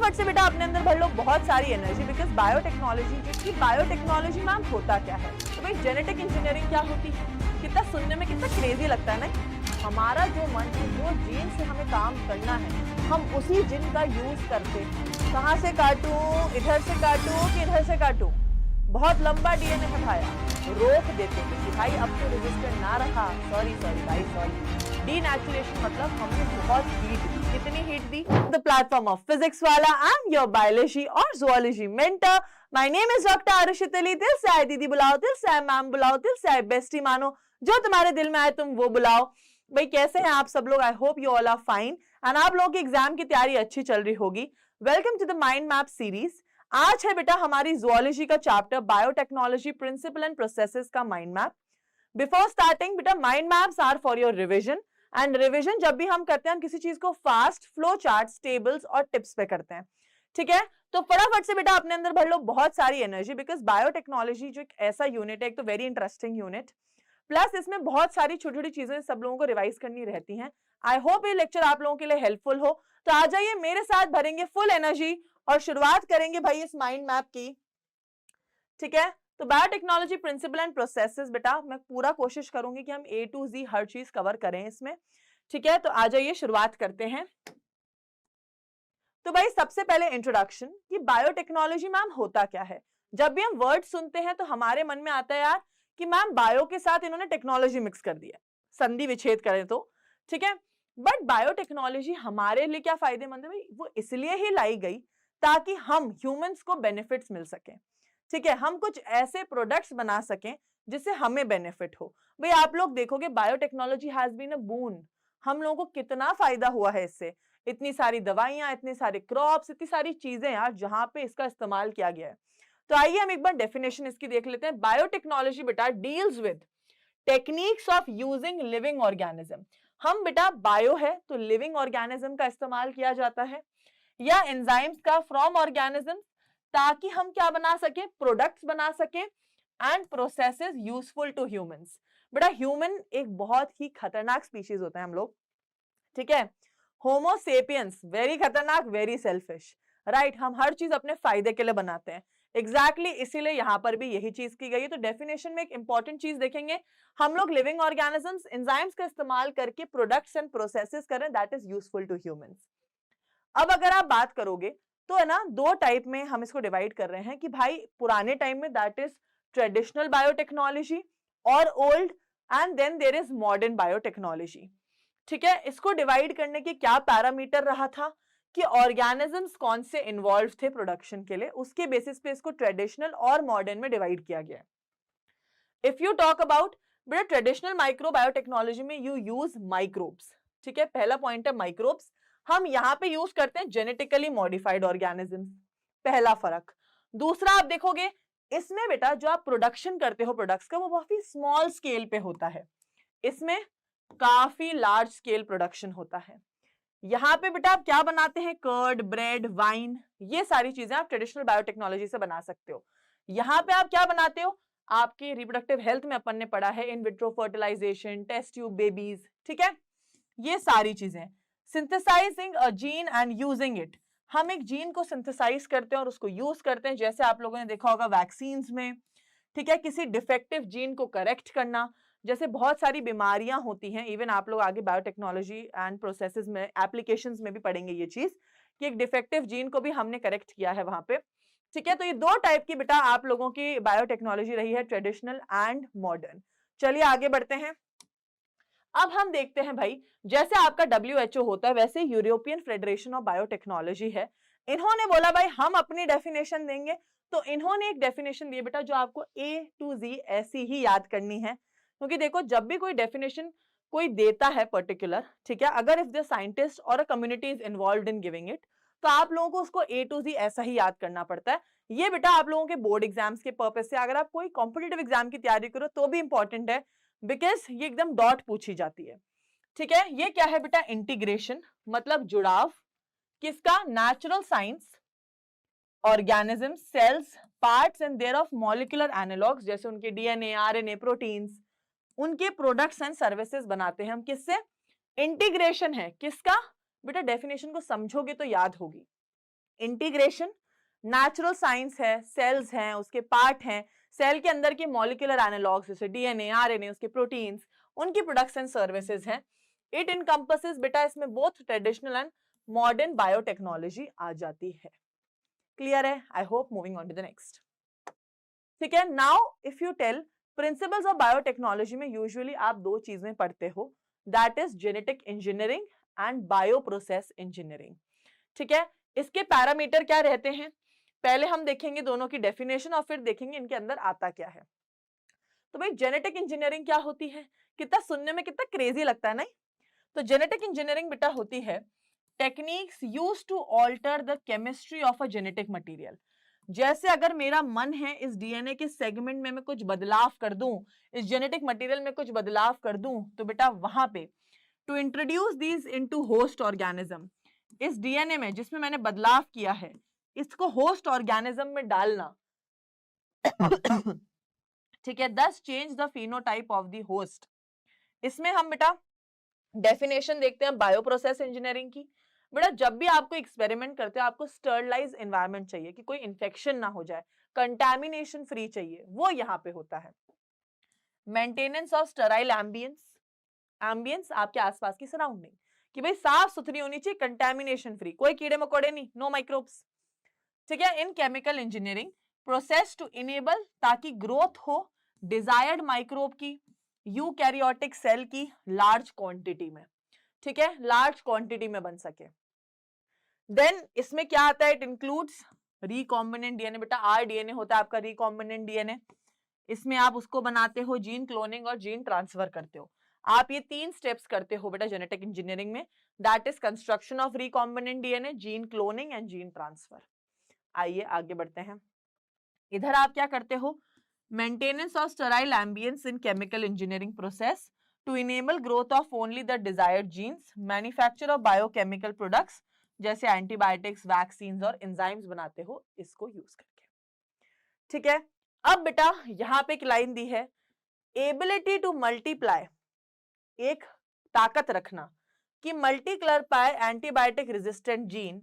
फटाफट से बेटा अपने अंदर भर लो बहुत सारी एनर्जी, बिकॉज बायोटेक्नोलॉजी मैम होता क्या है? तो भाई जेनेटिक इंजीनियरिंग क्या होती है? कितना सुनने में कितना क्रेजी लगता है ना। हमारा जो मन है, जो जीन से हमें काम करना है, हम उसी जीन का यूज करते हैं। कहाँ से काटूं, इधर से काटूं कि इधर से काटूं? बहुत लंबा डीएनए है भाया, रोक देते हैं कि भाई अब तो रजिस्टर ना रहा, सॉरी भाई सॉरी। डीनेचुरेशन मतलब हमने बहुत हीट दी। कितनी हीट दी? द प्लेटफॉर्म ऑफ फिजिक्स वाला, आई एम योर बायोलॉजी और zoology mentor. My name is doctor Arushit Ali. दिल से आए दीदी बुलाओ, दिल से आए मैम बुलाओ, दिल से आए बेस्टी मानो, जो तुम्हारे दिल में आए तुम वो बुलाओ। भाई कैसे हैं आप सब लोग? I hope you all are fine and आप लोगों की एग्जाम की तैयारी अच्छी चल रही होगी। Welcome to the mind map series. आज है बेटा हमारी ज़ूलॉजी का chapter biotechnology principle and processes का माइंड मैप। बिफोर स्टार्टिंग बेटा, mind maps are for your revision and revision जब भी हम करते हैं, हम किसी चीज को फास्ट, फ्लो चार्ट्स, टेबल्स और टिप्स पे करते हैं। ठीक है, तो फटाफट से बेटा अपने अंदर भर लो बहुत सारी एनर्जी, बिकॉज बायोटेक्नोलॉजी जो एक ऐसा यूनिट है, एक तो वेरी इंटरेस्टिंग यूनिट, प्लस इसमें बहुत सारी छोटी छोटी चीजें सब लोगों को रिवाइज करनी रहती हैं। आई होप ये लेक्चर आप लोगों के लिए हेल्पफुल हो। तो आ जाइए मेरे साथ, भरेंगे फुल एनर्जी और शुरुआत करेंगे भाई इस माइंड मैप की। ठीक है, तो बायोटेक्नोलॉजी प्रिंसिपल एंड प्रोसेसेस बेटा मैं पूरा कोशिश करूंगी कि हम ए टू जी हर चीज कवर करें इसमें। ठीक है, तो आ जाइए शुरुआत करते हैं। तो भाई सबसे पहले इंट्रोडक्शन कि बायोटेक्नोलॉजी मैम होता क्या है। जब भी हम वर्ड सुनते हैं तो हमारे मन में आता है यार कि मैम बायो के साथ इन्होंने टेक्नोलॉजी मिक्स कर दिया, संधि विच्छेद करें तो। ठीक है, बट बायोटेक्नोलॉजी हमारे लिए क्या फायदेमंद है भाई? वो इसलिए ही लाई गई ताकि हम ह्यूमंस को बेनिफिट्स मिल सके। ठीक है, हम कुछ ऐसे प्रोडक्ट्स बना सकें जिससे हमें बेनिफिट हो। भाई आप लोग देखोगे बायोटेक्नोलॉजी हैज बीन अ बून, हम लोगों को कितना फायदा हुआ है इससे। इतनी सारी दवाइयां, इतने सारे क्रॉप्स, इतनी सारी चीजें यार जहां पे इसका इस्तेमाल किया गया है। तो आइए हम एक बार डेफिनेशन इसकी देख लेते हैं। बायोटेक्नोलॉजी बेटा deals with techniques of using living organism. हम बेटा बायो है तो लिविंग ऑर्गेनिज्म का इस्तेमाल किया जाता है या एंजाइम्स का फ्रॉम ऑर्गेनिज्म, ताकि हम क्या बना सके, प्रोडक्ट्स बना सके and processes useful to humans. बेटा ह्यूमन एक बहुत ही खतरनाक स्पीशीज होता है हम लोग। ठीक है, होमो सेपियंस वेरी खतरनाक, वेरी सेल्फिश, राइट। हम हर चीज अपने फायदे के लिए बनाते हैं। एग्जैक्टली इसीलिए यहां पर भी यही चीज की गई है। तो डेफिनेशन में एक इंपॉर्टेंट चीज देखेंगे, हम लोग लिविंग ऑर्गेनिजम्स, एंजाइम्स का इस्तेमाल करके प्रोडक्ट्स एंड प्रोसेसेस करें that is useful to humans. अब अगर आप बात करोगे तो है ना, दो टाइप में हम इसको डिवाइड कर रहे हैं कि भाई पुराने टाइम में दैट इज ट्रेडिशनल बायोटेक्नोलॉजी और old, and then there is modern biotechnology. ठीक है, इसको डिवाइड करने के क्या पैरामीटर रहा था कि ऑर्गेनिजम्स कौन से इन्वॉल्व थे प्रोडक्शन के लिए, उसके बेसिस पे इसको ट्रेडिशनल और मॉडर्न में डिवाइड किया गया। इफ यू टॉक अबाउट बेटा ट्रेडिशनल माइक्रो बायोटेक्नोलॉजी में यू यूज माइक्रोब्स। ठीक है, पहला पॉइंट है माइक्रोब्स। हम यहाँ पे यूज करते हैं जेनेटिकली मॉडिफाइड ऑर्गेनिजम्स, पहला फर्क। दूसरा आप देखोगे इसमें बेटा जो आप प्रोडक्शन करते हो प्रोडक्ट्स का, वो बहुत ही स्मॉल स्केल पे होता है, इसमें काफी लार्ज स्केल प्रोडक्शन होता है। यहाँ पे बेटा आप क्या बनाते हैं, कर्ड, ब्रेड, वाइन, ये सारी चीजें आप ट्रेडिशनल बायोटेक्नोलॉजी से बना सकते हो। यहाँ पे आप क्या बनाते हो, आपकी रिप्रोडक्टिव हेल्थ में अपन ने पढ़ा है in vitro fertilisation, test tube babies. ठीक है, ये सारी चीजें। Synthesising a gene and using it, हम एक जीन को सिंथेसाइज करते हैं और उसको यूज करते हैं, जैसे आप लोगों ने देखा होगा वैक्सीन्स में। ठीक है, किसी डिफेक्टिव जीन को करेक्ट करना, जैसे बहुत सारी बीमारियां होती हैं, इवन आप लोग आगे बायोटेक्नोलॉजी एंड प्रोसेसेस में, एप्लीकेशंस में भी पढ़ेंगे ये चीज कि एक डिफेक्टिव जीन को भी हमने करेक्ट किया है वहां पे। ठीक है, तो ये दो टाइप की बेटा आप लोगों की बायोटेक्नोलॉजी रही है, ट्रेडिशनल एंड मॉडर्न। चलिए आगे बढ़ते हैं। अब हम देखते हैं भाई, जैसे आपका WHO होता है वैसे यूरोपियन फेडरेशन ऑफ बायोटेक्नोलॉजी है। इन्होंने बोला भाई हम अपनी डेफिनेशन देंगे, तो इन्होंने एक डेफिनेशन दी बेटा जो आपको A to Z ऐसी ही याद करनी है, क्योंकि देखो जब भी कोई डेफिनेशन कोई देता है पर्टिकुलर, ठीक है, अगर इफ द साइंटिस्ट और a community is involved in giving it, तो आप लोगों को उसको A to Z ऐसा ही याद करना पड़ता है। ये बेटा आप लोगों के बोर्ड एग्जाम्स के पर्पज से, अगर आप कोई कॉम्पिटिटिव एग्जाम की तैयारी करो तो भी इंपॉर्टेंट है, बिकॉज ये एकदम डॉट पूछी जाती है। ठीक है, ये क्या है बेटा, इंटीग्रेशन मतलब जुड़ाव, किसका, natural science, organism, cells, parts and their of molecular analogues, जैसे उनके डीएनए, आरएनए, प्रोटीन्स, उनके प्रोडक्ट्स एंड सर्विसेज बनाते हैं हम किससे, इंटीग्रेशन है किसका बेटा, डेफिनेशन को समझोगे तो याद होगी। इंटीग्रेशन, नेचुरल साइंस है, सेल्स हैं, उसके पार्ट हैं, सेल के अंदर के मॉलिक्यूलर एनालॉग्स जैसे डीएनए, आरएनए, उसके प्रोटीन्स, उनकी प्रोडक्ट्स एंड सर्विसेज हैं। इट इनकम्पसेस बेटा इसमें both traditional and modern biotechnology आ जाती है। क्लियर है? I hope. Moving on to the next. ठीक है, now if you tell principles of biotechnology में यूजुअली आप दो चीजें पढ़ते हो, that is genetic engineering and bio process engineering. ठीक है, इसके पैरामीटर क्या रहते हैं, पहले हम देखेंगे दोनों की डेफिनेशन और फिर देखेंगे इनके अंदर आता क्या है। तो भाई जेनेटिक इंजीनियरिंग क्या होती है, कितना सुनने में कितना क्रेजी लगता है नहीं। तो जेनेटिक इंजीनियरिंग बेटा होती है techniques used to alter the chemistry of a genetic material. जैसे अगर मेरा मन है इस डीएनए के सेगमेंट में मैं कुछ बदलाव कर दूं, इस जेनेटिक मटेरियल में कुछ बदलाव कर दूं, तो बेटा वहां पे to introduce these into host organism, इस डीएनए में जिसमें मैंने बदलाव किया है इसको होस्ट ऑर्गेनिज्म में डालना। ठीक है, दस change the phenotype of the host. इसमें हम बेटा डेफिनेशन देखते हैं बायो प्रोसेस इंजीनियरिंग की। बेटा जब भी आपको एक्सपेरिमेंट करते हो आपको स्टरलाइज एनवायरनमेंट चाहिए कि कोई इंफेक्शन ना हो जाए, कंटामिनेशन फ्री चाहिए, वो यहाँ पे होता है। Maintenance of Sterlite ambience, ambience आपके आसपास की सराउंडिंग कि भाई साफ सुथरी होनी चाहिए, कंटामिनेशन फ्री, कोई कीड़े मकोड़े नहीं, नो माइक्रोब्स। ठीक है, in chemical engineering process to enable ताकि ग्रोथ हो डिजायर्ड माइक्रोब की, यूकैरियोटिक सेल की लार्ज क्वांटिटी में। ठीक है, लार्ज क्वांटिटी में बन सके। देन इसमें क्या आता है, इट इंक्लूड्स रिकॉम्बिनेंट डीएनए। बेटा आरडीएनए होता है आपका रिकॉम्बिनेंट डीएनए, इसमें आप उसको बनाते हो, जीन क्लोनिंग और जीन ट्रांसफर करते हो। आप ये तीन स्टेप्स करते हो बेटा जेनेटिक इंजीनियरिंग में, that is construction of recombinant DNA, gene cloning and gene transfer. आइए आगे बढ़ते हैं। इधर आप क्या करते हो, maintenance of sterile ambience in chemical engineering process to enable growth of only the desired genes, manufacture of biochemical products जैसे एंटीबायोटिक्स, वैक्सीन्स और एंजाइम्स बनाते हो इसको यूज करके। ठीक है, अब बेटा यहां पे एक लाइन दी है, एबिलिटी टू मल्टीप्लाई, एक ताकत रखना कि multiply antibiotic resistant gene,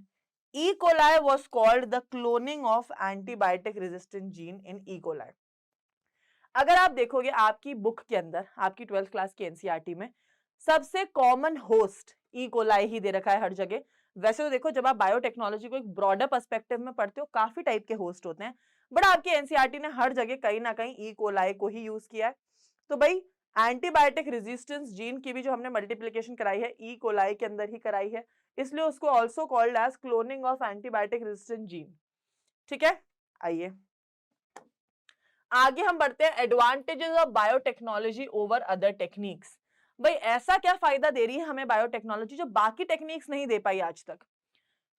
E. coli was called the cloning of antibiotic resistant gene in E. coli. अगर आप देखोगे आपकी बुक के अंदर, आपकी 12th क्लास की एनसीईआरटी में सबसे कॉमन होस्ट ई कोलाई ही दे रखा है हर जगह। वैसे तो देखो जब आप बायोटेक्नोलॉजी को एक ब्रॉडर पर्सपेक्टिव में पढ़ते हो काफी टाइप के होस्ट होते हैं, बट आपकी एनसीईआरटी ने हर जगह कहीं ना कहीं ई कोलाई को ही यूज किया है। तो भाई एंटीबायोटिक रेजिस्टेंस जीन की भी जो हमने मल्टीप्लिकेशन कराई है ई कोलाई के अंदर ही कराई है, इसलिए उसको also called as cloning of antibiotic resistant gene. ठीक है, आइए आगे हम बढ़ते हैं, advantages of biotechnology over other techniques. भाई ऐसा क्या फायदा दे रही है हमें बायोटेक्नोलॉजी जो बाकी टेक्निक्स नहीं दे पाई आज तक।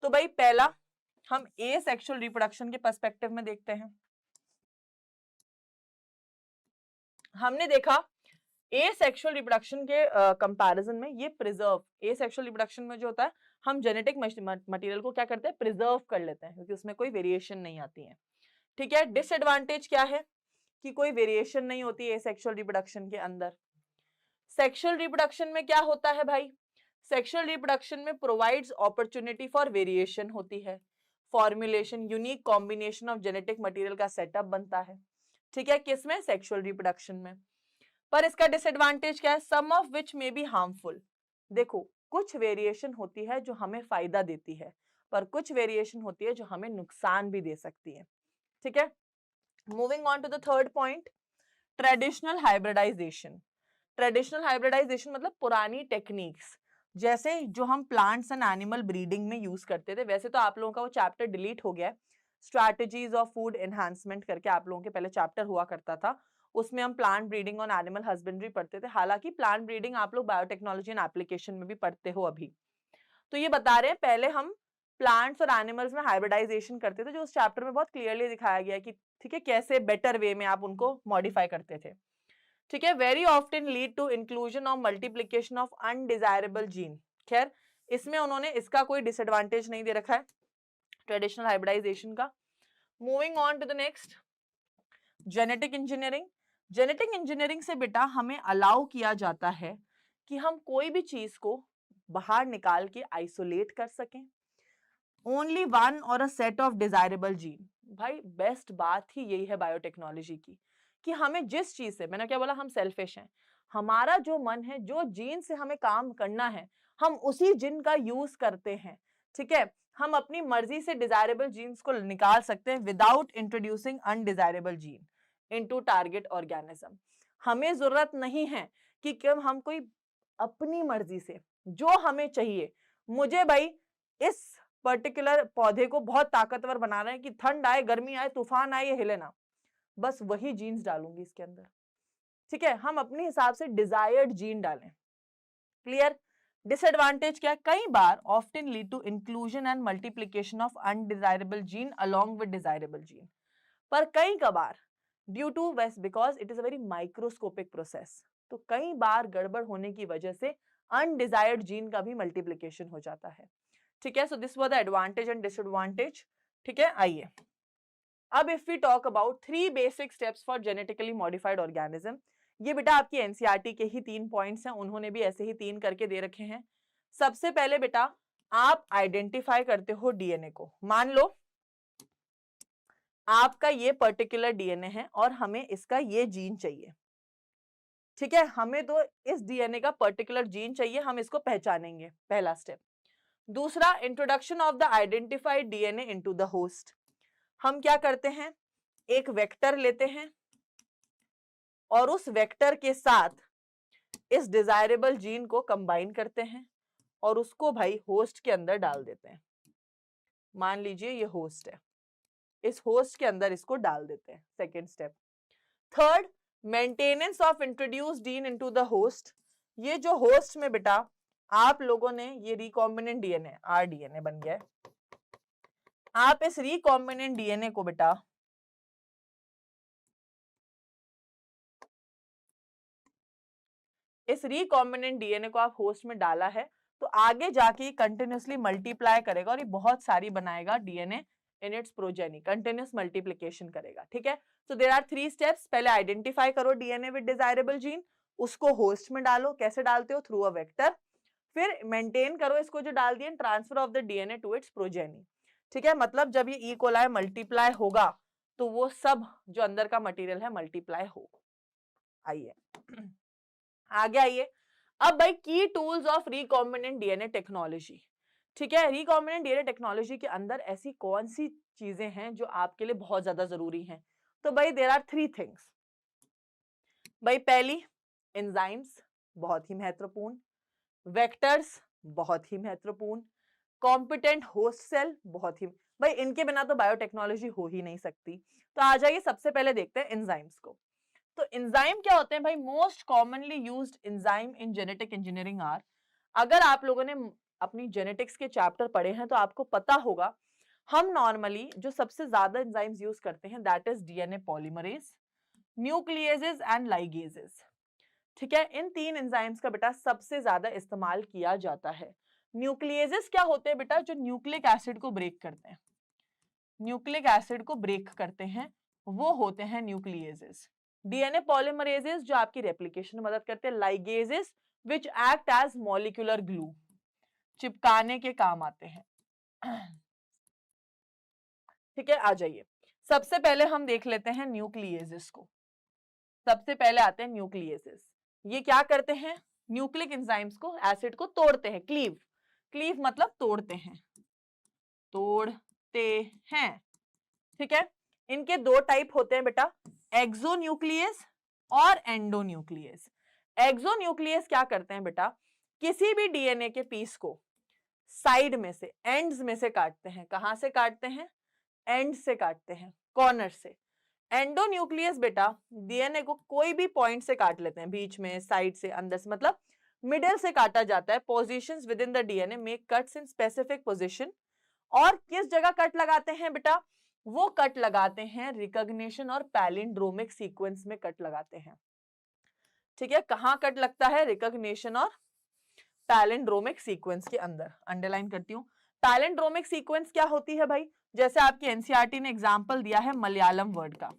तो भाई पहला हम ए सेक्सुअल रिप्रोडक्शन के पर्सपेक्टिव में देखते हैं। हमने देखा ए सेक्सुअल रिप्रोडक्शन के कंपैरिजन में ये प्रिजर्व, ए सेक्सुअल रिप्रोडक्शन में जो होता है हम जेनेटिक मटेरियल को क्या करते हैं, प्रिजर्व कर लेते हैं क्योंकि उसमें कोई वेरिएशन नहीं आती है। ठीक है, डिसएडवांटेज क्या है कि कोई वेरिएशन नहीं होती है सेक्सुअल रिप्रोडक्शन के अंदर। सेक्सुअल रिप्रोडक्शन में क्या होता है भाई, सेक्सुअल रिप्रोडक्शन में प्रोवाइड्स अपॉर्चुनिटी फॉर वेरिएशन होती है, formulation, unique combination of genetic material का सेटअप बनता है। ठीक है, किसमें, सेक्सुअल रिप्रोडक्शन में। पर इसका डिसएडवांटेज क्या है, some of which may be harmful. देखो कुछ वेरिएशन होती है जो हमें फायदा देती है, पर कुछ वेरिएशन होती है जो हमें नुकसान भी दे सकती है। ठीक है, moving on to the third point, traditional hybridisation. Traditional hybridisation मतलब पुरानी टेक्निक्स, जैसे जो हम प्लांट्स एंड एनिमल ब्रीडिंग में यूज करते थे। वैसे तो आप लोगों का वो चैप्टर डिलीट हो गया है, स्ट्रैटेजीज ऑफ फूड एनहांसमेंट करके आप लोगों के पहले चैप्टर हुआ करता था, उसमें हम प्लांट ब्रीडिंग और एनिमल हस्बेंड्री पढ़ते थे। हालांकि प्लांट ब्रीडिंग आप लोग बायोटेक्नोलॉजी एंड एप्लीकेशन में भी पढ़ते हो अभी। तो ये बता रहे हैं पहले हम प्लांट्स और एनिमल्स में हाइब्रिडाइजेशन करते थे, जो उस चैप्टर में बहुत क्लियरली दिखाया गया है कि ठीक है कैसे बेटर वे में आप उनको मॉडिफाई करते थे। ठीक है, very often lead to inclusion of multiplication of undesirable gene. खैर इसमें उन्होंने इसका कोई डिसएडवांटेज नहीं दे रखा है ट्रेडिशनल हाइब्रिडाइजेशन का। Moving on to the next, genetic engineering. Genetic engineering से बेटा हमें अलाउ किया जाता है कि हम कोई भी चीज को बाहर निकाल के आइसोलेट कर सकें, ओनली वन और a set of desirable gene. भाई बेस्ट बात ही यही है बायोटेक्नोलॉजी की, कि हमें जिस चीज से, मैंने क्या बोला, हम सेल्फिश हैं, हमारा जो मन है, जो जीन से हमें काम करना है, हम उसी जीन का यूज करते हैं। ठीक है, हम अपनी मर्जी से डिजायरेबल जीन्स को निकाल सकते हैं without introducing undesirable gene into target organism. हमें जरूरत नहीं है कि क्यों हम कोई अपनी मर्जी से जो हमें चाहिए, मुझे भाई इस पर्टिकुलर पौधे को बहुत ताकतवर बनाना है कि ठंड आए, गर्मी आए, तूफान आए, ये हिले ना, बस वही जीन्स डालूंगी इसके अंदर। ठीक है, हम अपने हिसाब से डिजायर्ड जीन डालें। क्लियर? डिसएडवांटेज क्या है? कई बार often lead to inclusion and multiplication of undesirable gene along with desirable gene. पर कई कबार due to waste because it is a very microscopic process, तो कई बार गड़बड़ होने की वजह से अनडिजायर्ड जीन का भी मल्टीप्लिकेशन हो जाता है। ठीक है, so this was the advantage and disadvantage. ठीक है, आइए अब if we talk about 3 basic steps for genetically modified organism. ये बेटा आपकी एनसीईआरटी के ही 3 पॉइंट्स हैं, उन्होंने भी ऐसे ही 3 करके दे रखे हैं। सबसे पहले बेटा आप आइडेंटिफाई करते हो डीएनए को। मान लो आपका ये पर्टिकुलर डीएनए है और हमें इसका ये जीन चाहिए। ठीक है, हमें तो इस डीएनए का पर्टिकुलर जीन चाहिए, हम इसको पहचानेंगे, पहला स्टेप। दूसरा, introduction of the identified DNA into the host. हम क्या करते हैं, एक वेक्टर लेते हैं और उस वेक्टर के साथ इस डिजायरेबल जीन को कंबाइन करते हैं और उसको भाई होस्ट के अंदर डाल देते हैं। मान लीजिए ये होस्ट है, इस होस्ट के अंदर इसको डाल देते हैं, second step. Third, maintenance of introduced gene into the host. ये जो होस्ट में बेटा आप लोगों ने ये रिकॉम्बिनेंट डीएनए, आरडीएनए बन गया है, आप इस रिकॉम्बिनेंट डीएनए को बेटा इस रिकॉम्बिनेंट डीएनए को आप होस्ट में डाला है तो आगे जाके कंटिन्यूसली मल्टीप्लाई करेगा और ये बहुत सारी बनाएगा DNA in its progeny, continuous multiplication करेगा। ठीक है, सो देयर आर 3 स्टेप्स। पहले आइडेंटिफाई करो डीएनए विद डिजायरेबल जीन, उसको होस्ट में डालो। कैसे डालते हो? Through a vector. फिर मेंटेन करो इसको जो डाल दिए, transfer of the DNA to its progeny. ठीक है, मतलब जब ये ई कोलाई मल्टीप्लाई होगा तो वो सब जो अंदर का मटेरियल है मल्टीप्लाई हो। आइए आगे आइए। अब भाई की tools of recombinant DNA technology. ठीक है, रिकॉम्बिनेंट डीएनए टेक्नोलॉजी के अंदर ऐसी कौन सी चीजें हैं जो आपके लिए बहुत ज्यादा जरूरी हैं? तो भाई देयर आर 3 थिंग्स। भाई पहली, एंजाइम्स, बहुत ही महत्वपूर्ण। वेक्टर्स, बहुत ही महत्वपूर्ण। कॉम्पिटेंट होस्ट सेल, बहुत ही, भाई इनके बिना तो बायोटेक्नोलॉजी हो ही नहीं सकती। तो आ जाइए सबसे पहले देखते हैं एंजाइम्स को। तो एंजाइम क्या होते हैं भाई? Most commonly used enzyme in genetic engineering are, अगर आप लोगों ने अपनी जेनेटिक्स के चैप्टर पढ़े हैं तो आपको पता होगा, हम नॉर्मली जो सबसे ज्यादा एंजाइम्स यूज करते हैं that is DNA polymerase, nucleases and ligases. ठीक है, इन 3 एंजाइम्स का बेटा सबसे ज्यादा इस्तेमाल किया जाता है। न्यूक्लियेजेस क्या होते हैं बेटा? जो न्यूक्लिक एसिड को ब्रेक करते हैं, न्यूक्लिक एसिड को ब्रेक करते हैं, वो होते हैं न्यूक्लियेजेस। डीएनए पॉलीमरेजेस जो आपकी रेप्लिकेशन में मदद करते हैं। Ligases which act as molecular glue, चिपकाने के काम आते हैं। ठीक है, आ जाइए सबसे पहले हम देख लेते हैं न्यूक्लियेजेस को। सबसे पहले आते हैं न्यूक्लियेजेस। ये क्या करते हैं? न्यूक्लिक एंजाइम्स को, एसिड को तोड़ते हैं। क्लीव, क्लीव मतलब तोड़ते हैं, तोड़ते हैं। ठीक है, इनके 2 टाइप होते हैं बेटा, एक्सोन्यूक्लियस और एंडोन्यूक्लियस। एक्सोन्यूक्लियस क्या करते हैं बेटा? किसी भी डीएनए के पीस को साइड में से, एंड्स में से काटते हैं। कहां से काटते हैं? एंड से काटते हैं, कॉर्नर से। एंडोन्यूक्लियस बेटा डीएनए को कोई भी पॉइंट से काट लेते हैं, बीच में, साइड से, अंदर से, मतलब मिडिल से काटा जाता है। Positions with in the DNA make cuts in specific position. और किस जगह कट लगाते हैं बेटा? वो कट लगाते हैं रिकॉग्निशन और पैलिंड्रोमिक सीक्वेंस में कट लगाते हैं। ठीक है, कहां कट लगता है? रिकॉग्निशन और पैलिंड्रोमिक सीक्वेंस के अंदर। अंडरलाइन करती हूं, पैलिंड्रोमिक सीक्वेंस क्या होती है भाई? जैसे आपकी एनसीईआरटी ने एग्जांपल दिया है मलयालम वर्ड का।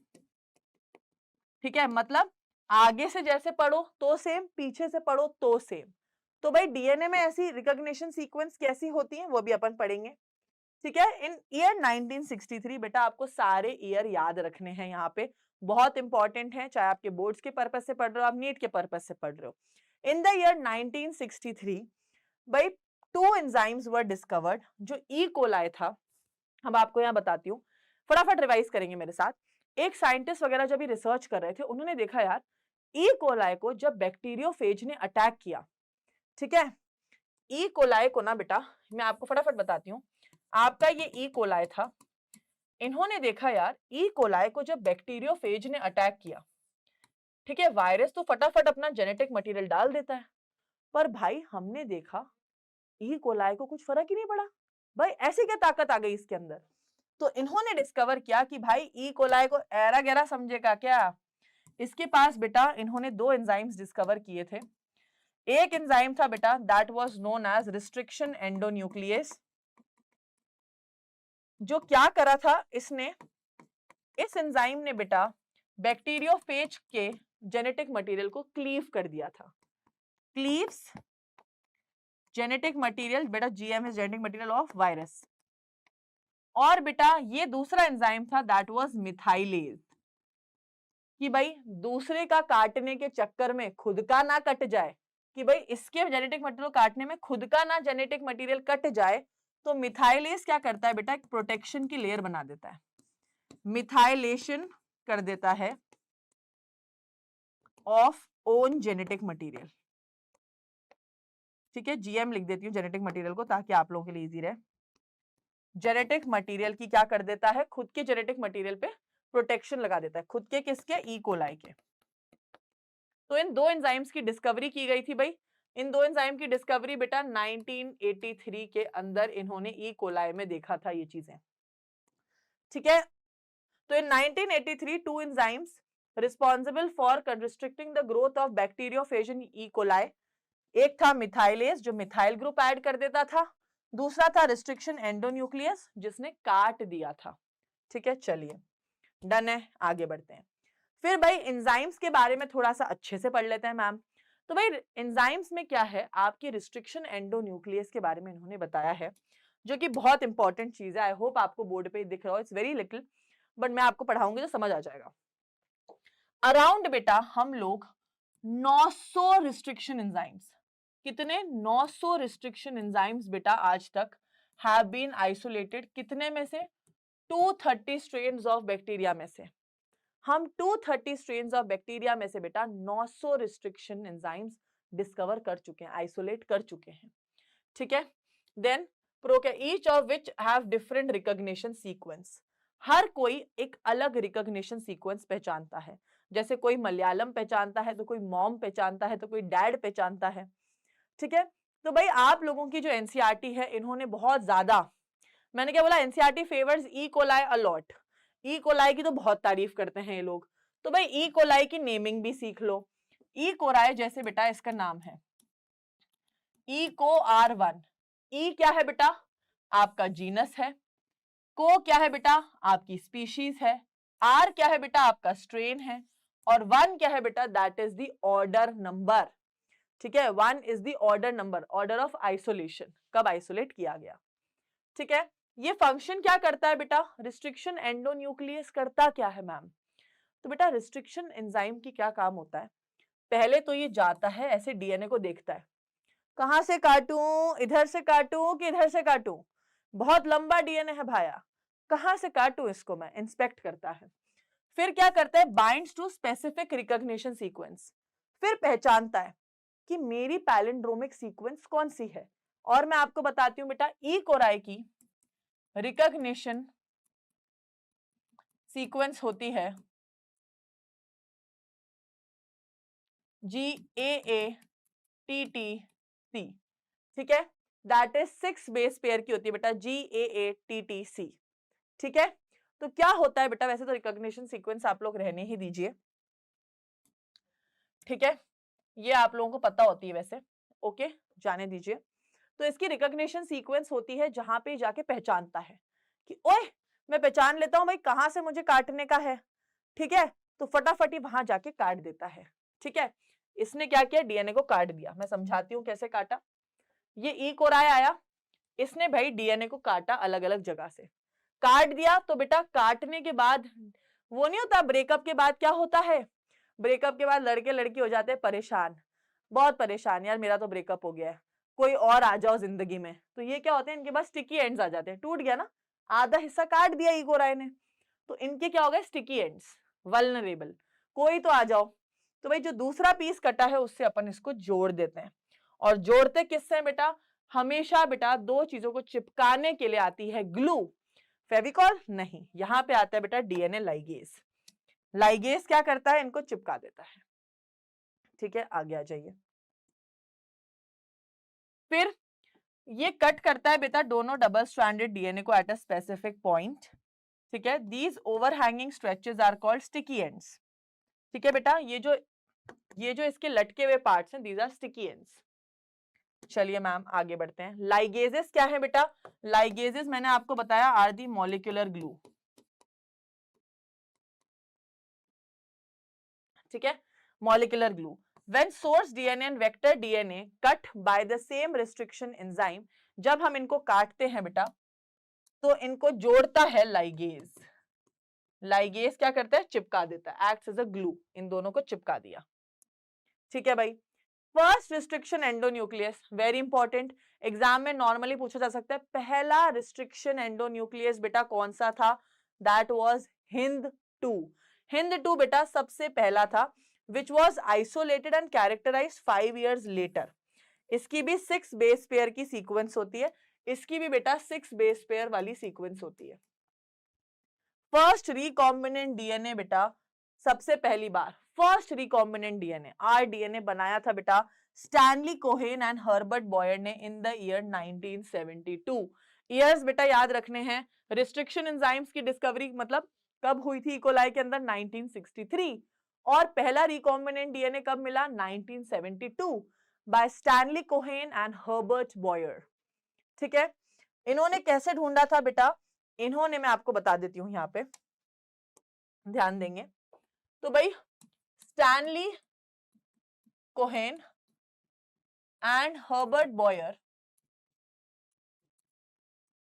ठीक है, मतलब आगे से जैसे पढ़ो तो सेम, पीछे से पढ़ो तो सेम। तो भाई डीएनए में ऐसी रिकॉग्निशन सीक्वेंस कैसी होती है वो भी अपन पढ़ेंगे। ठीक है। इन ईयर 1963 बेटा आपको सारे ईयर याद रखने हैं, यहाँ पे बहुत इंपॉर्टेंट है, चाहे आपके बोर्ड्स के पर्पस से पढ़ रहे हो, आप नीट के पर्पस से पढ़ रहे हो। इन द ईयर 1963 भाई 2 एंजाइम्स वर डिस्कवर्ड, जो ई कोलाई था। अब आपको यहाँ बताती हूँ, फटाफट रिवाइज करेंगे मेरे साथ। एक साइंटिस्ट वगैरह जब रिसर्च कर रहे थे, उन्होंने देखा यार ई कोलाई को जब बैक्टीरियोफेज ने अटैक किया, ठीक है, ई कोलाई को ना बेटा मैं आपको फटाफट बताती हूँ, आपका ये ई कोलाई था, इन्होंने देखा यार ई कोलाई को जब बैक्टीरियोफेज ने अटैक किया, ठीक है, वायरस तो फटाफट अपना जेनेटिक मटेरियल डाल देता है, पर भाई हमने देखा ई कोलाई को कुछ फर्क ही नहीं पड़ा। भाई ऐसी क्या ताकत आ गई इसके अंदर? तो इन्होंने डिस्कवर किया कि भाई ई कोलाई को एरा गैरा समझेगा क्या? इसके पास बेटा इन्होंने 2 एंजाइम्स डिस्कवर किए थे। एक एंजाइम था बेटा that was known as restriction endonuclease, जो क्या करा था इसने, इस एंजाइम ने बेटा बैक्टीरियोफेज के जेनेटिक मटेरियल को क्लीव कर दिया था। क्लीव्स जेनेटिक मटेरियल, बेटा GM is genetic material of virus. और बेटा ये दूसरा एंजाइम था दैट वाज मिथाइलेज, कि भाई दूसरे का काटने के चक्कर में खुद का ना कट जाए, कि भाई इसके जेनेटिक मटेरियल काटने में खुद का ना जेनेटिक मटेरियल कट जाए, तो मिथाइलेज क्या करता है बेटा, एक प्रोटेक्शन की लेयर बना देता है, मिथाइलेशन कर देता है ऑफ ओन जेनेटिक मटेरियल। ठीक है, जीएम लिख देती हूँ जेनेटिक मटेरियल को ताकि आप लोगों के लिए इजी रहे। जेनेटिक मटेरियल की क्या कर देता है, खुद के जेनेटिक मटेरियल पे प्रोटेक्शन लगा देता है, खुद के किसके, ई कोलाई के। तो इन 2 एंजाइम्स की डिस्कवरी की गई थी भाई। इन 2 एंजाइम की डिस्कवरी बेटा 1983 के अंदर इन्होंने ई कोलाई में देखा था ये चीजें, ठीक है। तो इन 1983 2 enzymes responsible for restricting the growth of bacteriophage in E coli. एक था मिथाइलेज जो मिथाइल ग्रुप ऐड कर देता था, दूसरा था रिस्ट्रिक्शन एंडोन्यूक्लियस जिसने काट दिया था। ठीक है, चलिए डन है, आगे बढ़ते हैं। फिर भाई एंजाइम्स के बारे में थोड़ा सा अच्छे से पढ़ लेते हैं मैम। तो भाई एंजाइम्स में क्या है, आपकी रिस्ट्रिक्शन एंडोन्यूक्लियस के बारे में इन्होंने बताया है, जो कि बहुत इंपॉर्टेंट चीज है। आई होप आपको बोर्ड पे दिख रहा हो, इट्स वेरी लिटिल, बट मैं आपको पढ़ाऊंगी तो समझ आ जाएगा। अराउंड बेटा हम लोग 900 रिस्ट्रिक्शन एंजाइम्स, कितने, 900 रिस्ट्रिक्शन एंजाइम्स बेटा आज तक हैव बीन आइसोलेटेड, कितने में से, 230 स्ट्रेन्स ऑफ बैक्टीरिया में से। हम 230 स्ट्रेन्स ऑफ बैक्टीरिया में से बेटा 900 रिस्ट्रिक्शन एंजाइम्स डिस्कवर कर चुके हैं, आइसोलेट कर चुके हैं। ठीक है, then each of which have different recognition sequence, हर कोई एक अलग रिकॉग्निशन सीक्वेंस पहचानता है। जैसे कोई मलयालम पहचानता है तो कोई मॉम पहचानता है तो कोई डैड पहचानता है। ठीक है, तो भाई आप लोगों की जो एनसीईआरटी है, इन्होंने बहुत ज्यादा, मैंने क्या बोला, NCERT favours E coli a lot, E coli की तो बहुत तारीफ करते हैं ये लोग। तो भाई ई कोलाई की नेमिंग भी सीख लो। ई कोलाई जैसे बेटा इसका नाम है इको R1, ई क्या है बेटा, आपका जीनस है, को क्या है बेटा, आपकी स्पीशीज है, आर क्या है बेटा, आपका स्ट्रेन है, और 1 क्या है बेटा, that is the order number. ठीक है, 1 is the order number, order of isolation, कब आइसोलेट किया गया। ठीक है, ये फंक्शन क्या करता है बेटा, रिस्ट्रिक्शन एंडोन्यूक्लियस करता क्या है मैम। तो बेटा रिस्ट्रिक्शन एंजाइम की क्या काम होता है, पहले तो ये जाता है ऐसे डीएनए को देखता है, कहां से काटूं, इधर से काटूं कि इधर से काटूं, बहुत लंबा डीएनए है भाया, कहां से काटूं इसको मैं, इंस्पेक्ट करता है। फिर क्या करता है, binds to specific recognition sequence, फिर पहचानता है कि मेरी पैलिंड्रोमिक सीक्वेंस कौन सी है। और मैं आपको बताती हूं बेटा ई कोलाई की रिकॉग्निशन सीक्वेंस होती है GAATTC। ठीक है, दैट इज 6 बेस पेयर की होती है बेटा, GAATTC। ठीक है, तो क्या होता है बेटा, वैसे तो रिकॉग्निशन सीक्वेंस आप लोग रहने ही दीजिए, ठीक है, ये आप लोगों को पता होती है वैसे, ओके, जाने दीजिए। तो इसकी रिकॉग्निशन सीक्वेंस होती है जहां पे जाके पहचानता है कि ओए मैं पहचान लेता हूं भाई कहां से मुझे काटने का है। ठीक है, तो फटाफट ही वहां जाके काट देता है। ठीक है, इसने क्या किया, डीएनए को काट दिया। मैं समझाती हूँ कैसे काटा। ये ई कोलाई आया, इसने भाई डीएनए को काटा अलग अलग जगह से, काट दिया तो बेटा काटने के बाद वो नहीं होता, ब्रेकअप के बाद क्या होता है, ब्रेकअप के बाद लड़के लड़की हो जाते हैं परेशान, बहुत परेशान, यार मेरा तो ब्रेकअप हो गया है, कोई और आ जाओ जिंदगी में। तो ये क्या होते हैं, इनके पास स्टिकी एंड्स आ जाते हैं, टूट गया ना, आधा हिस्सा काट दिया ईगो राय ने, तो इनके क्या हो गए, स्टिकी एंड्स, वल्नरेबल, कोई तो आ जाओ। तो भाई जो दूसरा पीस कटा है उससे अपन इसको जोड़ देते हैं, और जोड़ते किससे बेटा, हमेशा बेटा दो चीजों को चिपकाने के लिए आती है ग्लू, फेविकॉल नहीं, यहां पे आता है बेटा डीएनए लाइगेज। लाइगेज क्या करता है, इनको चिपका देता है। ठीक है, आगे आ जाइए। फिर ये कट करता है बेटा दोनों डबल स्ट्रैंडेड डीएनए को एट अ स्पेसिफिक पॉइंट। ठीक है, these overhanging stretches are called sticky ends. ठीक है बेटा, ये जो इसके लटके हुए पार्ट्स हैं, दीज आर स्टिकी एंड्स। चलिए मैम आगे बढ़ते हैं। लाइगेजेस क्या है बेटा, लाइगेजेस मैंने आपको बताया आर दी मॉलिक्यूलर ग्लू। ठीक है, molecular glue. When source DNA and vector DNA cut by the same restriction enzyme, जब हम इनको काटते हैं बेटा तो इनको जोड़ता है लाइगेज। लाइगेज क्या करता है, चिपका देता है, एक्ट्स एज अ ग्लू, इन दोनों को चिपका दिया। ठीक है भाई, first restriction endonuclease, very important, exam में नॉर्मली पूछा जा सकता है, पहला रिस्ट्रिक्शन एंडोन्यूक्लियस बेटा कौन सा था, दैट वाज हिंद 2। हिंद 2 बेटा सबसे पहला था, which was isolated and characterized 5 years later। इसकी भी 6 बेस पेयर की सीक्वेंस होती है, इसकी भी बेटा 6 बेस पेयर वाली सीक्वेंस होती है। फर्स्ट रिकॉम्बिनेंट डीएनए बेटा सबसे पहली बार, फर्स्ट रिकॉम्बिनेंट डीएनए आरडीएनए बनाया था बेटा Stanley Cohen and Herbert Boyer ने इन द ईयर 1972। ईयर्स बेटा याद रखने हैं, रिस्ट्रिक्शन एंजाइम्स की डिस्कवरी मतलब कब हुई थी इकोलाई के अंदर, 1963, और पहला रिकॉम्बिनेंट डीएनए कब मिला, 1972 by Stanley Cohen and Herbert Boyer. ठीक है, इन्होंने कैसे ढूंढा था बेटा, इन्होंने, मैं आपको बता देती हूं, यहां पे ध्यान देंगे तो भाई Stanley Cohen and Herbert Boyer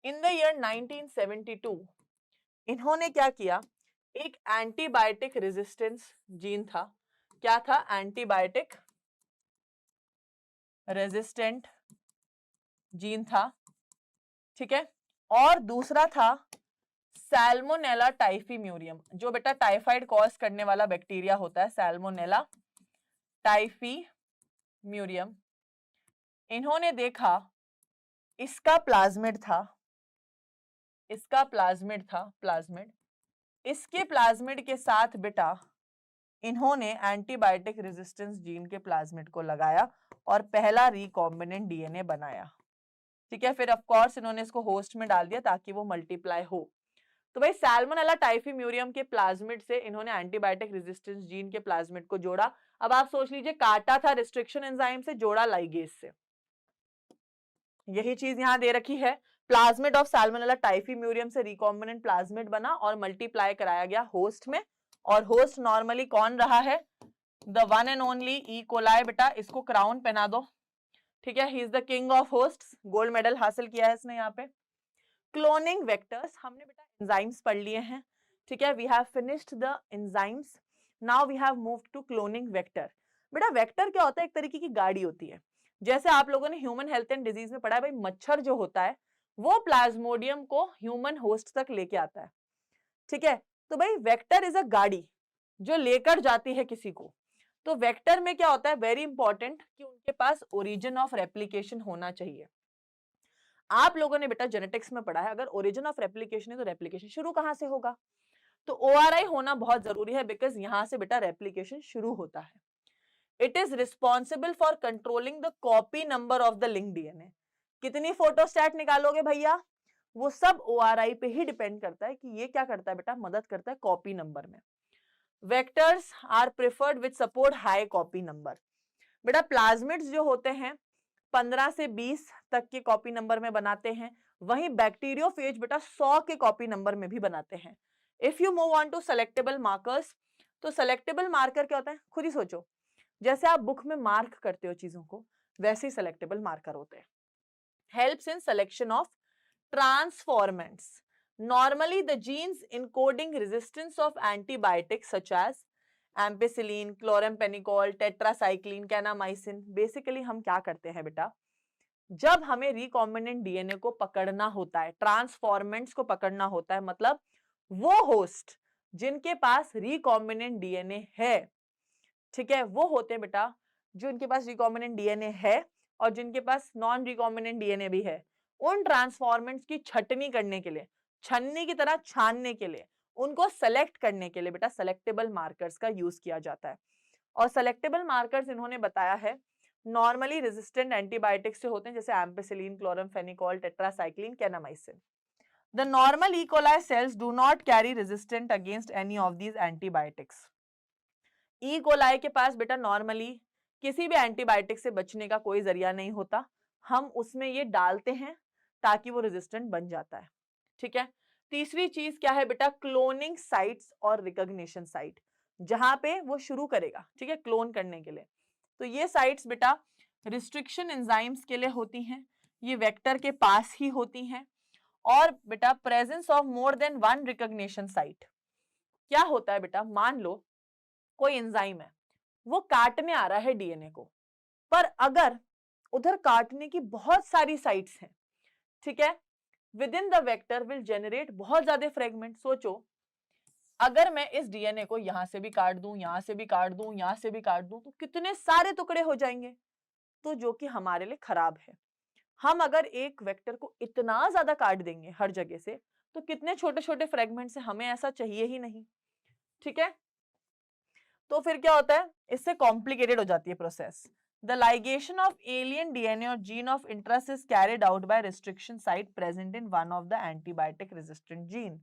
in the year 1972 इन्होंने क्या किया, एक एंटीबायोटिक रेजिस्टेंस जीन था, क्या था, एंटीबायोटिक रेजिस्टेंट जीन था। ठीक है, और दूसरा था सैल्मोनेला टाइफीम्यूरियम, जो बेटा टाइफाइड कॉज करने वाला बैक्टीरिया होता है, सैल्मोनेला टाइफीम्यूरियम। इन्होंने देखा इसका प्लाज्मिड था, इसका प्लाज्मिड था, प्लाज्मिड, इसके प्लाज्मिड के साथ बेटा इन्होंने एंटीबायोटिक रेजिस्टेंस जीन के प्लाज्मिड को लगाया और पहला रिकॉम्बिनेंट डीएनए बनाया। ठीक है, फिर ऑफ कोर्स इन्होंने इसको होस्ट में डाल दिया ताकि वो मल्टीप्लाई हो। तो भाई सैल्मोनेला टाइफीम्यूरियम के प्लाज्मिड से इन्होंने एंटीबायोटिक रेजिस्टेंस जीन के प्लाज्मिड को जोड़ा। अब आप सोच लीजिए, काटा था रिस्ट्रिक्शन एंजाइम से, जोड़ा लाइगेज से, यही चीज यहां दे रखी है। प्लाज्मिड ऑफ सैल्मोनेला टाइफीम्यूरियम से रिकॉम्बिनेंट प्लाज्मिड बना और मल्टीप्लाई कराया गया होस्ट में, और होस्ट नॉर्मली कौन रहा है, the one and only E coli बेटा, इसको क्राउन पहना दो। ठीक है, he is the king of hosts, gold medal हासिल किया है इसने यहाँ पे। क्लोनिंग वेक्टर्स, हमने बेटा एंजाइम्स पढ़ लिए हैं। ठीक है, we have finished the enzymes, now we have moved to cloning vector. बेटा वेक्टर क्या होता है, एक तरीके की गाड़ी होती है, जैसे आप लोगों ने ह्यूमन हेल्थ एंड डिजीज में पढ़ा है, भाई मच्छर जो होता है वो प्लाज्मोडियम को ह्यूमन होस्ट तक लेके आता है। ठीक है, तो भाई वेक्टर इज अ गाड़ी जो लेकर जाती है किसी को। तो वेक्टर में क्या होता है, वेरी इंपॉर्टेंट, कि उनके पास ओरिजिन ऑफ रेप्लिकेशन होना चाहिए। आप लोगों ने बेटा जेनेटिक्स में पढ़ा है, अगर ओरिजिन ऑफ रेप्लिकेशन है तो रेप्लिकेशन शुरू कहां से होगा, तो ORI होना बहुत जरूरी है, बिकॉज यहां से बेटा रेप्लिकेशन शुरू होता है। It is responsible for controlling the copy number of the link DNA. कितनी फोटोस्टैट निकालोगे भैया, वो सब ORI पे ही डिपेंड करता है कि ये क्या करता है बेटा, मदद करता है कॉपी नंबर में। Vectors are preferred with support high copy number. बेटा प्लाज्मिड्स जो होते हैं 15 से 20 तक के कॉपी नंबर में बनाते हैं, वहीं बैक्टीरियोफेज बेटा 100 के कॉपी नंबर में भी बनाते हैं। If you move on to selectable markers, तो सेलेक्टेबल मार्कर क्या होता है, खुद ही सोचो, जैसे आप बुक में मार्क करते हो चीजों को, वैसे ही सेलेक्टेबल मार्कर होते हैं। helps in selection of transformants. Normally the genes encoding resistance of antibiotics such as ampicillin, chloramphenicol, tetracycline, kanamycin. Basically हम क्या करते हैं बेटा, जब हमें रिकॉम्बिनेंट डीएनए को पकड़ना होता है, ट्रांसफॉर्मेंट्स को पकड़ना होता है, मतलब वो होस्ट जिनके पास रिकॉम्बिनेंट डीएनए है, ठीक है, वो होते हैं बेटा जो इनके पास रिकॉम्बिनेंट डीएनए है और जिनके पास नॉन रिकॉम्बिनेंट डीएनए भी है, उन ट्रांसफॉर्मेंट्स की छटनी करने के लिए, छन्नी की तरह छानने के लिए, उनको सेलेक्ट करने के लिए बेटा सेलेक्टेबल मार्कर्स का यूज किया जाता है। और सेलेक्टेबल मार्कर्स इन्होंने बताया है नॉर्मली रेजिस्टेंट एंटीबायोटिक्स से होते हैं, जैसे ampicillin, chloramphenicol, tetracycline, kanamycin. The normal E. coli cells do not carry resistant against any of these antibiotics. E. coli के पास बेटा नॉर्मली किसी भी एंटीबायोटिक से बचने का कोई जरिया नहीं होता, हम उसमें ये डालते हैं ताकि वो रेजिस्टेंट बन जाता है, ठीक है। तीसरी चीज क्या है बेटा, क्लोनिंग साइट्स और रिकॉग्निशन साइट, जहां पे वो शुरू करेगा, ठीक है, क्लोन करने के लिए। तो ये साइट्स बेटा रिस्ट्रिक्शन एंजाइम्स के लिए होती हैं, ये वेक्टर के पास ही होती हैं। और बेटा presence of more than one recognition site, क्या होता है बेटा, मान लो कोई एंजाइम है, वो काटने आ रहा है डीएनए को, पर अगर उधर काटने की बहुत सारी साइट्स हैं, ठीक है, with in the vector will generate बहुत ज्यादा फ्रेगमेंट। सोचो अगर मैं इस डीएनए को यहां से भी काट दूं, यहां से भी काट दूं, यहां से भी काट दूं, तो कितने सारे टुकड़े हो जाएंगे, तो जो कि हमारे लिए खराब है। हम अगर एक वेक्टर को इतना ज्यादा काट देंगे हर जगह से, तो कितने छोटे छोटे फ्रेगमेंट्स हैं, हमें ऐसा चाहिए ही नहीं, ठीक है। तो फिर क्या होता है, इससे कॉम्प्लिकेटेड हो जाती है process. The ligation of alien DNA और gene of interest is carried out by restriction site present in one of the antibiotic resistant gene.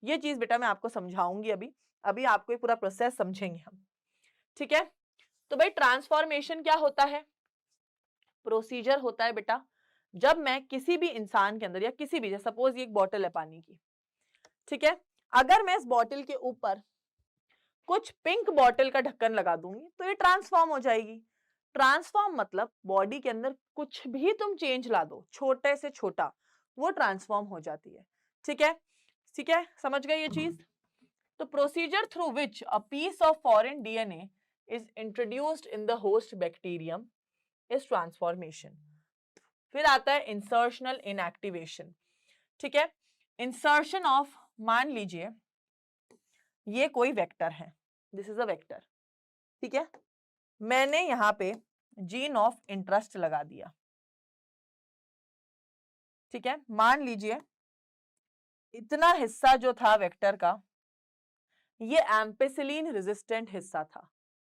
ये चीज बेटा मैं आपको समझाऊंगी अभी आपको ये पूरा प्रोसेस समझेंगे हम, ठीक है। तो भाई ट्रांसफॉर्मेशन क्या होता है, प्रोसीजर होता है बेटा, जब मैं किसी भी इंसान के अंदर या किसी भी, सपोज ये एक बॉटल है पानी की, ठीक है, अगर मैं इस बॉटल के ऊपर कुछ पिंक बॉटल का ढक्कन लगा दूंगी तो ये ट्रांसफॉर्म हो जाएगी। ट्रांसफॉर्म मतलब बॉडी के अंदर कुछ भी तुम चेंज ला दो, छोटे से छोटा, वो ट्रांसफॉर्म हो जाती है, ठीक है, ठीक है, समझ गए ये चीज। तो procedure through which a piece of foreign DNA is introduced in the host bacterium is transformation. फिर आता है इंसर्शनल इनएक्टिवेशन, ठीक है। इंसर्शन ऑफ, मान लीजिए ये कोई वेक्टर है, दिस इज अ वेक्टर, ठीक है, मैंने यहां पे जीन ऑफ इंटरेस्ट लगा दिया, ठीक है, मान लीजिए इतना हिस्सा जो था वेक्टर का, ये एम्पिसिलिन रेजिस्टेंट हिस्सा था,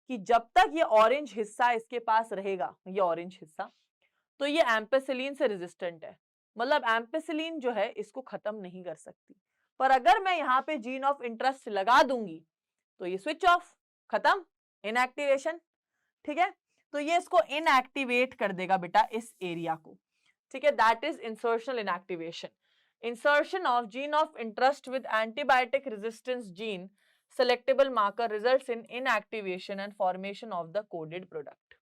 कि जब तक ये ऑरेंज हिस्सा इसके पास रहेगा, ये ऑरेंज हिस्सा, तो ये एम्पिसिलिन से रेजिस्टेंट है, मतलब एम्पिसिलिन जो है इसको खत्म नहीं कर सकती। पर अगर मैं यहाँ पे जीन ऑफ इंटरेस्ट लगा दूंगी तो ये स्विच ऑफ, खत्म, इनएक्टिवेशन, ठीक है। तो ये इसको इनएक्टिवेट कर देगा बेटा इस एरिया को, ठीक है, that is insertional inactivation. Insertion of gene of interest with antibiotic resistance gene selectable marker results in inactivation and formation of the coded product,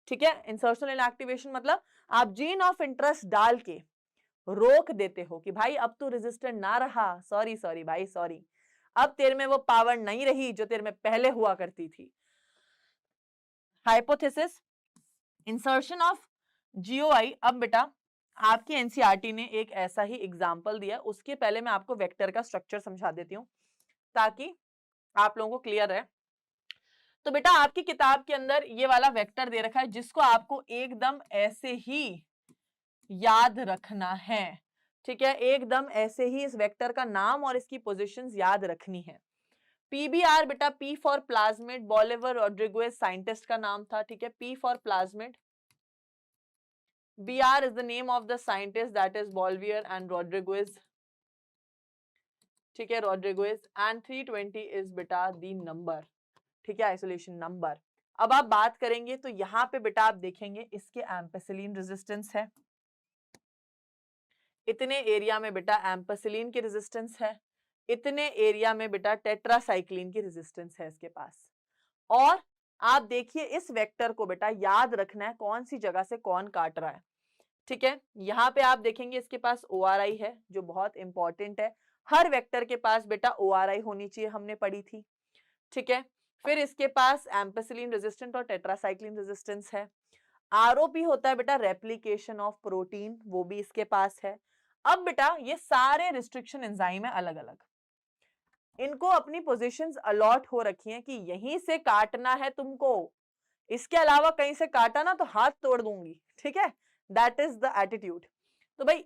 ठीक है। इंसर्शनल इनएक्टिवेशन मतलब आप जीन ऑफ इंटरेस्ट डाल के रोक देते हो कि भाई अब तू रेजिस्टेंट ना रहा, सॉरी सॉरी भाई सॉरी, अब तेरे में वो पावर नहीं रही जो तेरे में पहले हुआ करती थी। Hypothesis, insertion of GOI. अब बेटा आपकी एनसीईआरटी ने एक ऐसा ही एग्जाम्पल दिया, उसके पहले मैं आपको वेक्टर का स्ट्रक्चर समझा देती हूँ ताकि आप लोगों को क्लियर है। तो बेटा आपकी किताब के अंदर ये वाला वेक्टर दे रखा है जिसको आपको एकदम ऐसे ही याद रखना है, ठीक है, एकदम ऐसे ही इस वेक्टर का नाम और इसकी पोजीशंस याद रखनी है। पीबीआर बेटा P for plasmid, Bolivar Rodriguez scientist का नाम था, ठीक है, P for plasmid. BR is the name of the scientist, that is Bolivar and Rodriguez, ठीक है, रॉड्रिगुएज। एंड 320 इज बेटा द नंबर, ठीक है, आइसोलेशन नंबर। अब आप बात करेंगे तो यहाँ पे बेटा आप देखेंगे इसके एम्पिसिलिन रेजिस्टेंस है, इतने एरिया में बेटा एम्पिसिलिन की रेजिस्टेंस है, इतने एरिया में बेटा टेट्रासाइक्लिन की रेजिस्टेंस है इसके पास। और आप देखिए इस वेक्टर को बेटा याद रखना है कौन सी जगह से कौन काट रहा है। ठीक है, यहाँ पे आप देखेंगे इसके पास ORI है जो बहुत इंपॉर्टेंट है। हर वेक्टर के पास बेटा ORI होनी चाहिए, हमने पढ़ी थी। ठीक है, फिर इसके पास एम्पेसिलिन रेजिस्टेंट और टेट्रासाइक्लिन रेजिस्टेंस है। ROP होता है बेटा रेप्लिकेशन ऑफ प्रोटीन, वो भी इसके पास है। अब बेटा ये सारे रिस्ट्रिक्शन एंजाइम है अलग अलग, इनको अपनी पोजीशंस अलॉट हो रखी हैं कि यहीं से काटना है तुमको, इसके अलावा कहीं से काटा ना तो हाथ तोड़ दूंगी। ठीक है, दैट इज द एटीट्यूड। तो भाई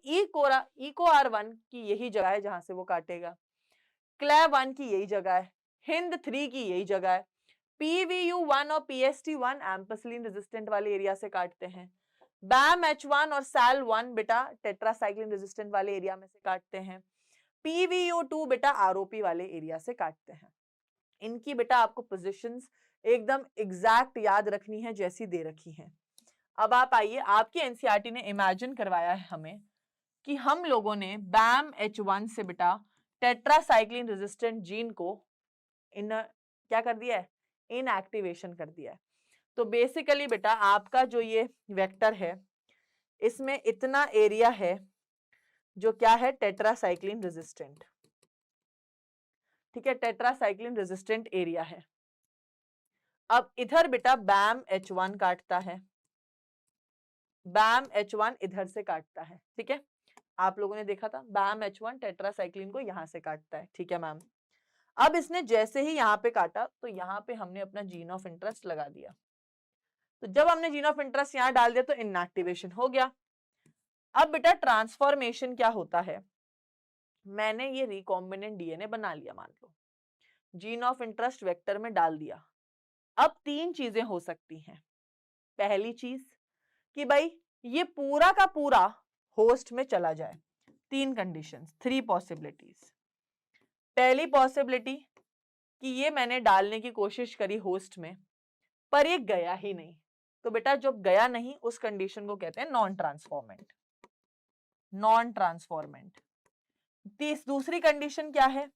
इको R1 की यही जगह है जहां से वो काटेगा, क्लेव 1 की यही जगह है, हिंद 3 की यही जगह है, PVU1 और PST1 एम्पेसिलिन रेजिस्टेंट वाले एरिया से काटते हैं, BAM-H1 और SAL1 बेटा टेट्रासाइक्लिन रेजिस्टेंट वाले एरिया में से काटते हैं, PVU2 बेटा ROP वाले एरिया से काटते हैं। इनकी बेटा आपको पोजीशंस एकदम एग्जैक्ट याद रखनी है जैसी दे रखी हैं। अब आप आइए, आपकी एनसीईआरटी ने इमेजिन करवाया है हमें कि हम लोगों ने BAM-H1 से बेटा टेट्रासाइक्लिन रेजिस्टेंट जीन को क्या कर दिया है, इनएक्टिवेशन कर दिया है। तो बेसिकली बेटा आपका जो ये वेक्टर है इसमें इतना एरिया है जो क्या है, टेट्रासाइक्लिन रेजिस्टेंट। ठीक है, टेट्रासाइक्लिन रेजिस्टेंट एरिया है। अब इधर बेटा BAM-H1 काटता है, BAM-H1 इधर से काटता है। ठीक है, आप लोगों ने देखा था BAM-H1 टेट्रासाइक्लिन को यहां से काटता है। ठीक है मैम, अब इसने जैसे ही यहाँ पे काटा तो यहाँ पे हमने अपना जीन ऑफ इंटरेस्ट लगा दिया। तो जब हमने जीन ऑफ इंटरेस्ट यहाँ डाल दिया तो इनएक्टिवेशन हो गया। अब बेटा ट्रांसफॉर्मेशन क्या होता है, मैंने ये रिकॉम्बिनेंट डीएनए बना लिया, मान लो जीन ऑफ इंटरेस्ट वेक्टर में डाल दिया। अब 3 चीजें हो सकती हैं। पहली चीज कि भाई ये पूरा का पूरा होस्ट में चला जाए। 3 कंडीशंस, 3 पॉसिबिलिटीज। पहली पॉसिबिलिटी कि ये मैंने डालने की कोशिश करी होस्ट में पर ये गया ही नहीं, तो बेटा जब गया नहीं उस कंडीशन को कहते हैं नॉन ट्रांसफॉर्मेंट। Non transformant. दूसरी कंडीशन क्या है,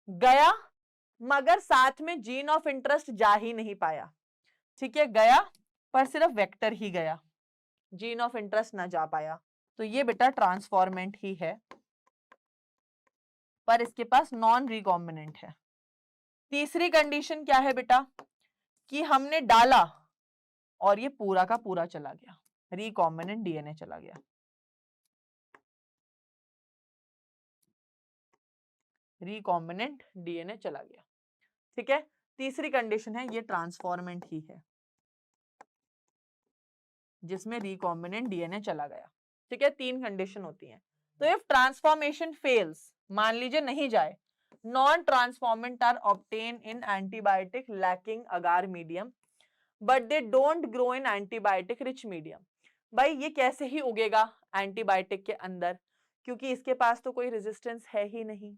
गया मगर साथ में जीन ऑफ इंटरेस्ट जा ही नहीं पाया। ठीक है, गया पर सिर्फ वेक्टर ही गया, जीन ऑफ इंटरेस्ट ना जा पाया, तो ये बेटा ट्रांसफॉर्मेंट ही है पर इसके पास नॉन रिकॉम्बिनेंट है। तीसरी कंडीशन क्या है बेटा कि हमने डाला और ये पूरा का पूरा चला गया, रिकॉम्बिनेंट डीएनए चला गया। रिकॉम्बिनेंट डीएनए चला गया। ठीक है, तीसरी कंडीशन है ये ट्रांसफॉर्मेंट ही है जिसमें रिकॉम्बिनेंट डीएनए चला गया। ठीक है, 3 कंडीशन होती हैं। तो इफ ट्रांसफॉर्मेशन फेल्स, मान लीजिए नहीं जाए, non transformant are obtain in antibiotic lacking agar medium but they don't grow in antibiotic rich medium. भाई ये कैसे ही उगेगा एंटीबायोटिक के अंदर, क्योंकि इसके पास तो कोई रेजिस्टेंस है ही नहीं।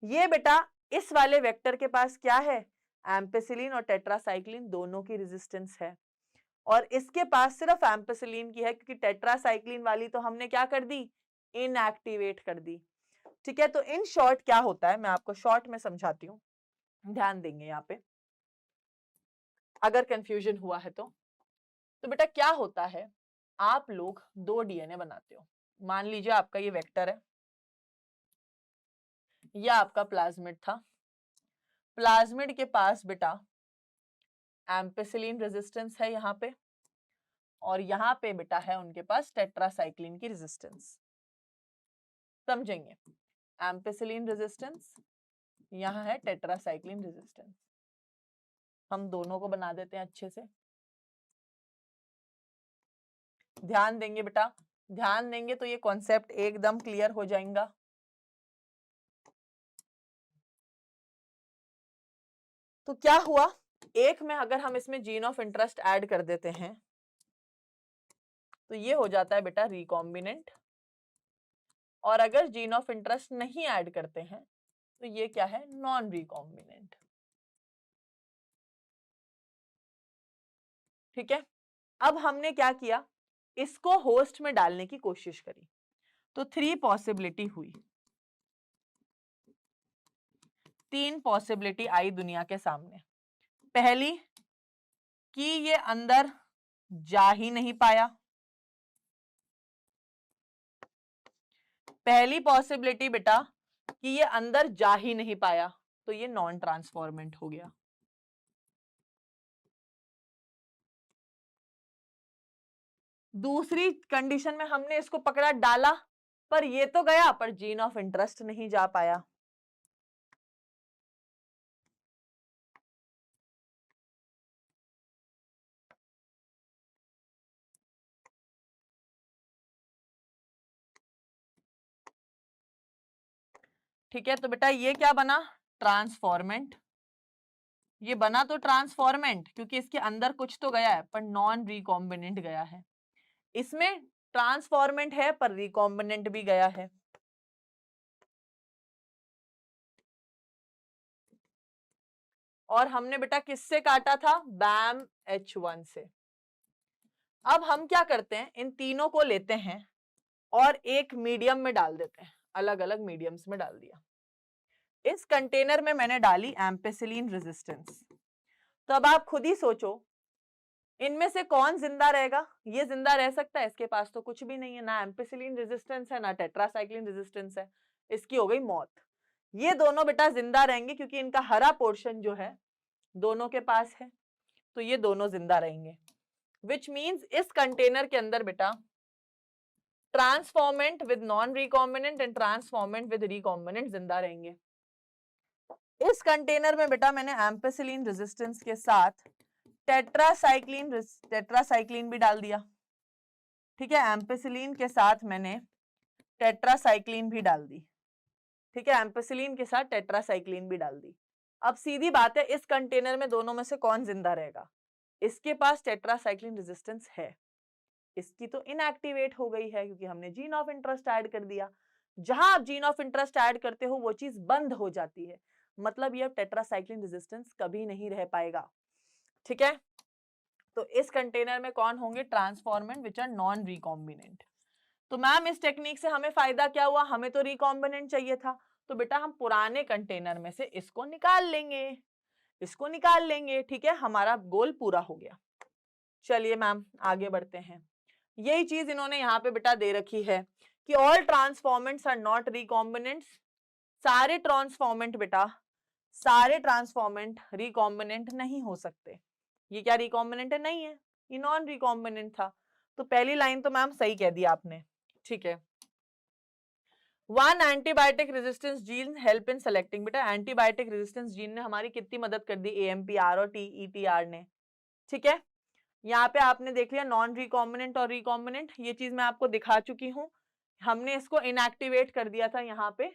ये बेटा इस वाले वेक्टर के पास क्या है, एम्पेसिलिन और टेट्रासाइक्लिन दोनों की रेजिस्टेंस है, और इसके पास सिर्फ एम्पेसिलिन की है क्योंकि टेट्रासाइक्लिन वाली तो हमने क्या कर दी, इनएक्टिवेट कर दी। ठीक है, तो इन शॉर्ट क्या होता है, मैं आपको शॉर्ट में समझाती हूँ, ध्यान देंगे यहाँ पे अगर कंफ्यूजन हुआ है तो बेटा क्या होता है, आप लोग 2 डीएनए बनाते हो। मान लीजिए आपका ये वेक्टर है, यह आपका प्लाज्मिड था, प्लाज्मिड के पास बेटा एम्पेसिलिन रेजिस्टेंस है यहाँ पे, और यहाँ पे बेटा है उनके पास टेट्रासाइक्लिन की रेजिस्टेंस। समझेंगे, एम्पेसिलिन रेजिस्टेंस, यहाँ है टेट्रासाइक्लिन रेजिस्टेंस। हम दोनों को बना देते हैं अच्छे से, ध्यान देंगे बेटा, ध्यान देंगे तो ये कॉन्सेप्ट एकदम क्लियर हो जाएगा। तो क्या हुआ, एक में अगर हम इसमें जीन ऑफ इंटरेस्ट ऐड कर देते हैं तो ये हो जाता है बेटा रिकॉम्बिनेंट, और अगर जीन ऑफ इंटरेस्ट नहीं ऐड करते हैं तो ये क्या है, नॉन रिकॉम्बिनेंट। ठीक है, अब हमने क्या किया, इसको होस्ट में डालने की कोशिश करी, तो 3 पॉसिबिलिटी हुई, 3 पॉसिबिलिटी आई दुनिया के सामने। पहली कि ये अंदर जा ही नहीं पाया, पहली पॉसिबिलिटी बेटा कि ये अंदर जा ही नहीं पाया, तो ये नॉन ट्रांसफॉर्मेंट हो गया। दूसरी कंडीशन में हमने इसको पकड़ा, डाला, पर ये तो गया, पर जीन ऑफ इंटरेस्ट नहीं जा पाया। ठीक है, तो बेटा ये क्या बना, ट्रांसफॉर्मेंट। ये बना तो ट्रांसफॉर्मेंट क्योंकि इसके अंदर कुछ तो गया है, पर नॉन रिकॉम्बिनेंट गया है। इसमें ट्रांसफॉर्मेंट है पर रिकॉम्बिनेंट भी गया है। और हमने बेटा किससे काटा था, बैम H1 से। अब हम क्या करते हैं, इन तीनों को लेते हैं और एक मीडियम में डाल देते हैं, अलग अलग मीडियम्स में डाल दिया। इस कंटेनर में मैंने डाली एम्पेसिलिन रेजिस्टेंस। तो अब आप खुद ही सोचो, इनमें से कौन जिंदा रहेगा, ये जिंदा रह सकता है, इसके पास तो कुछ भी नहीं है, ना एम्पेसिलिन रेजिस्टेंस है ना टेट्रासाइक्लिन रेजिस्टेंस है, इसकी हो गई मौत। ये दोनों बेटा जिंदा रहेंगे क्योंकि इनका हरा पोर्शन जो है दोनों के पास है, तो ये दोनों जिंदा रहेंगे। विच मीन्स इस कंटेनर के अंदर बेटा transformant with non recombinant and transformant with recombinant जिंदा रहेंगे। इस कंटेनर में बेटा मैंने एम्पेसिलिन रेजिस्टेंस के साथ टेट्रासाइक्लिन भी डाल दिया। ठीक है, एम्पेसिलिन के साथ मैंने टेट्रासाइक्लिन भी डाल दी। ठीक है, एम्पेसिलिन के साथ टेट्रासाइक्लिन भी डाल दी। अब सीधी बात है, इस कंटेनर में दोनों में से कौन जिंदा रहेगा, इसके पास टेट्रासाइक्लिन रेजिस्टेंस है, इसकी तो इनएक्टिवेट हो गई है क्योंकि हमने जीन ऑफ इंटरेस्ट ऐड कर दिया। जहां आप जीन ऑफ इंटरेस्ट ऐड करते हो वो चीज बंद हो जाती है, मतलब ये टेट्रासाइक्लिन रेजिस्टेंस कभी नहीं रह पाएगा। ठीक है, तो इस कंटेनर में कौन होंगे, transformant which are non recombinant. तो मैम इस टेक्निक से हमें फायदा क्या हुआ, हमें तो रिकॉम्बिनेंट चाहिए था, तो बेटा हम पुराने कंटेनर में से इसको निकाल लेंगे, इसको निकाल लेंगे। ठीक है, हमारा गोल पूरा हो गया। चलिए मैम आगे बढ़ते हैं। यही चीज इन्होंने यहाँ पे बेटा दे रखी है कि all transformants are not recombinants. सारे ट्रांसफॉर्मेंट बेटा, सारे ट्रांसफॉर्मेंट रिकॉम्बिनेंट नहीं हो सकते। ये क्या रिकॉम्बिनेंट है, नहीं है, ये नॉन रिकॉम्बिनेंट था। तो पहली लाइन तो मैम सही कह दिया आपने। ठीक है, one antibiotic resistance gene help in selecting. बेटा एंटीबायोटिक रेजिस्टेंस जीन ने हमारी कितनी मदद कर दी, AMPR और TETR ने। ठीक है, यहाँ पे आपने देख लिया नॉन रिकॉम्बिनेंट और रिकॉम्बिनेंट, ये चीज मैं आपको दिखा चुकी हूँ। हमने इसको इनएक्टिवेट कर दिया था यहाँ पे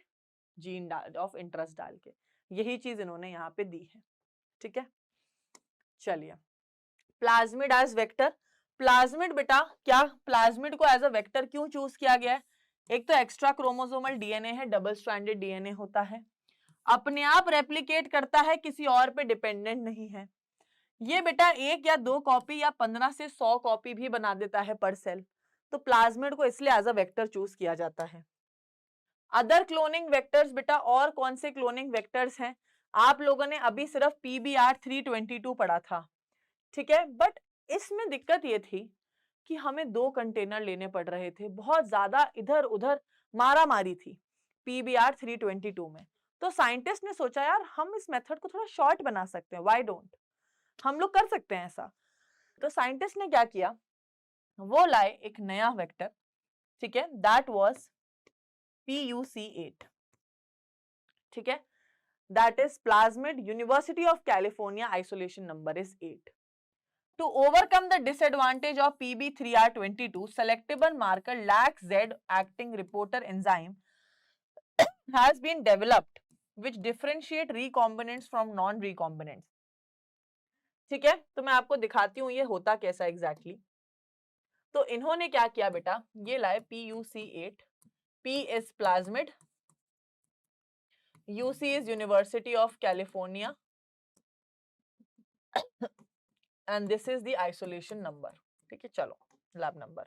जीन ऑफ इंटरेस्ट डाल के, यही चीज इन्होंने यहाँ पे दी है। ठीक है, चलिए प्लाज्मिड एज वेक्टर। प्लाज्मिड बेटा, क्या प्लाज्मिड को एज अ वेक्टर क्यों चूज किया गया है, एक तो एक्स्ट्रा क्रोमोसोमल DNA है, डबल स्ट्रैंडेड DNA होता है, अपने आप रेप्लिकेट करता है, किसी और पे डिपेंडेंट नहीं है। ये बेटा 1 या 2 कॉपी या 15 से 100 कॉपी भी बना देता है पर सेल, तो प्लाज्मिड को इसलिए एज अ वेक्टर चूज किया जाता है। अदर क्लोनिंग वेक्टर्स बेटा, और कौन से क्लोनिंग वेक्टर्स हैं, आप लोगों ने अभी सिर्फ PBR322 पढ़ा था। ठीक है, बट इसमें दिक्कत ये थी कि हमें 2 कंटेनर लेने पड़ रहे थे, बहुत ज्यादा इधर उधर मारा मारी थी PBR322 में। तो साइंटिस्ट ने सोचा यार हम इस मेथड को थोड़ा शॉर्ट बना सकते हैं, व्हाई डोंट, हम लोग कर सकते हैं ऐसा। तो साइंटिस्ट ने क्या किया, वो लाए एक नया वेक्टर। ठीक है, दैट वाज PUC8। ठीक है, that is plasmid university of California, isolation number is 8। To overcome the disadvantage of PB3R22, selectable marker lacks Z-acting reporter enzyme has been developed, which differentiate recombinants from non-recombinants. ठीक है, तो मैं आपको दिखाती हूँ ये होता कैसा एग्जैक्टली। तो इन्होंने क्या किया बेटा, ये लाए PUC8, P is plasmid, UC is University of California, and this is the isolation number. ठीक है, चलो लैब नंबर।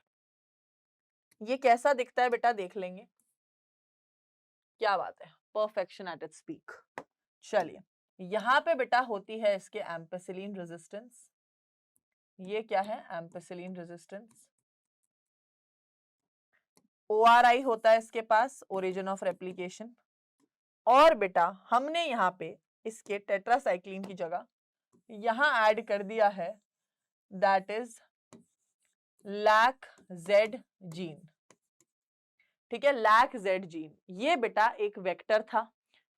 ये कैसा दिखता है बेटा, देख लेंगे। क्या बात है, परफेक्शन एट इट्स पीक। चलिए यहां पे बेटा होती है इसके एम्पेसिलिन रेजिस्टेंस। ये क्या है, एम्पेसिलिन रेजिस्टेंस। ORI होता है इसके पास, ओरिजिन ऑफ रेप्लिकेशन। और बेटा हमने यहाँ पे इसके टेट्रासाइक्लिन की जगह यहां ऐड कर दिया है, दैट इज LAC-Z जीन। ठीक है, LAC-Z जीन ये बेटा एक वेक्टर था।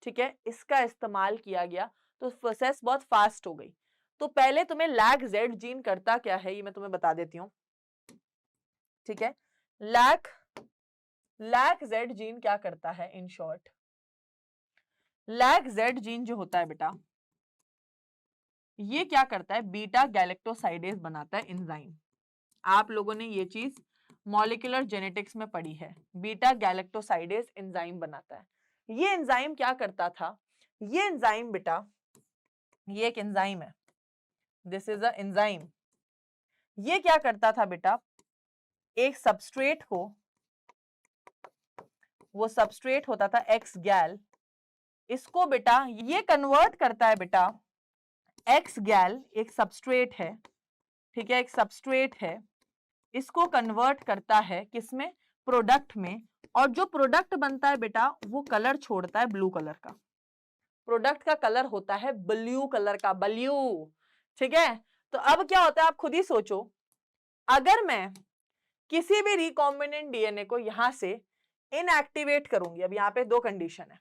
ठीक है, इसका इस्तेमाल किया गया तो प्रोसेस बहुत फास्ट हो गई। तो पहले तुम्हें LAC-Z जीन करता क्या है ये मैं तुम्हें बता देती हूँ। ठीक है, LAC-Z जीन क्या करता है इन शॉर्ट, LAC-Z जीन जो होता है बेटा ये क्या करता है, बीटा गैलेक्टोसाइडेज बनाता है एंजाइम। आप लोगों ने ये चीज मॉलिक्यूलर जेनेटिक्स में पढ़ी है, बीटा गैलेक्टोसाइडेज एंजाइम बनाता है। ये एंजाइम क्या करता था, ये एंजाइम बेटा ये एक एंजाइम है, दिस इज अ एंजाइम। ये क्या करता था बेटा, एक सबस्ट्रेट को, वो सबस्ट्रेट होता था एक्स गैल, इसको बेटा ये कन्वर्ट करता है बेटा, एक्स गैल एक सबस्ट्रेट है। ठीक है, एक सबस्ट्रेट है, इसको कन्वर्ट करता है किसमें, प्रोडक्ट में। और जो प्रोडक्ट बनता है बेटा वो कलर छोड़ता है ब्लू कलर का, प्रोडक्ट का कलर होता है ब्लू कलर का, ब्लू। ठीक है, तो अब क्या होता है आप खुद ही सोचो, अगर मैं किसी भी रिकॉम्बिनेंट डीएनए को यहां से इनएक्टिवेट करूंगी, अब यहाँ पे दो कंडीशन है,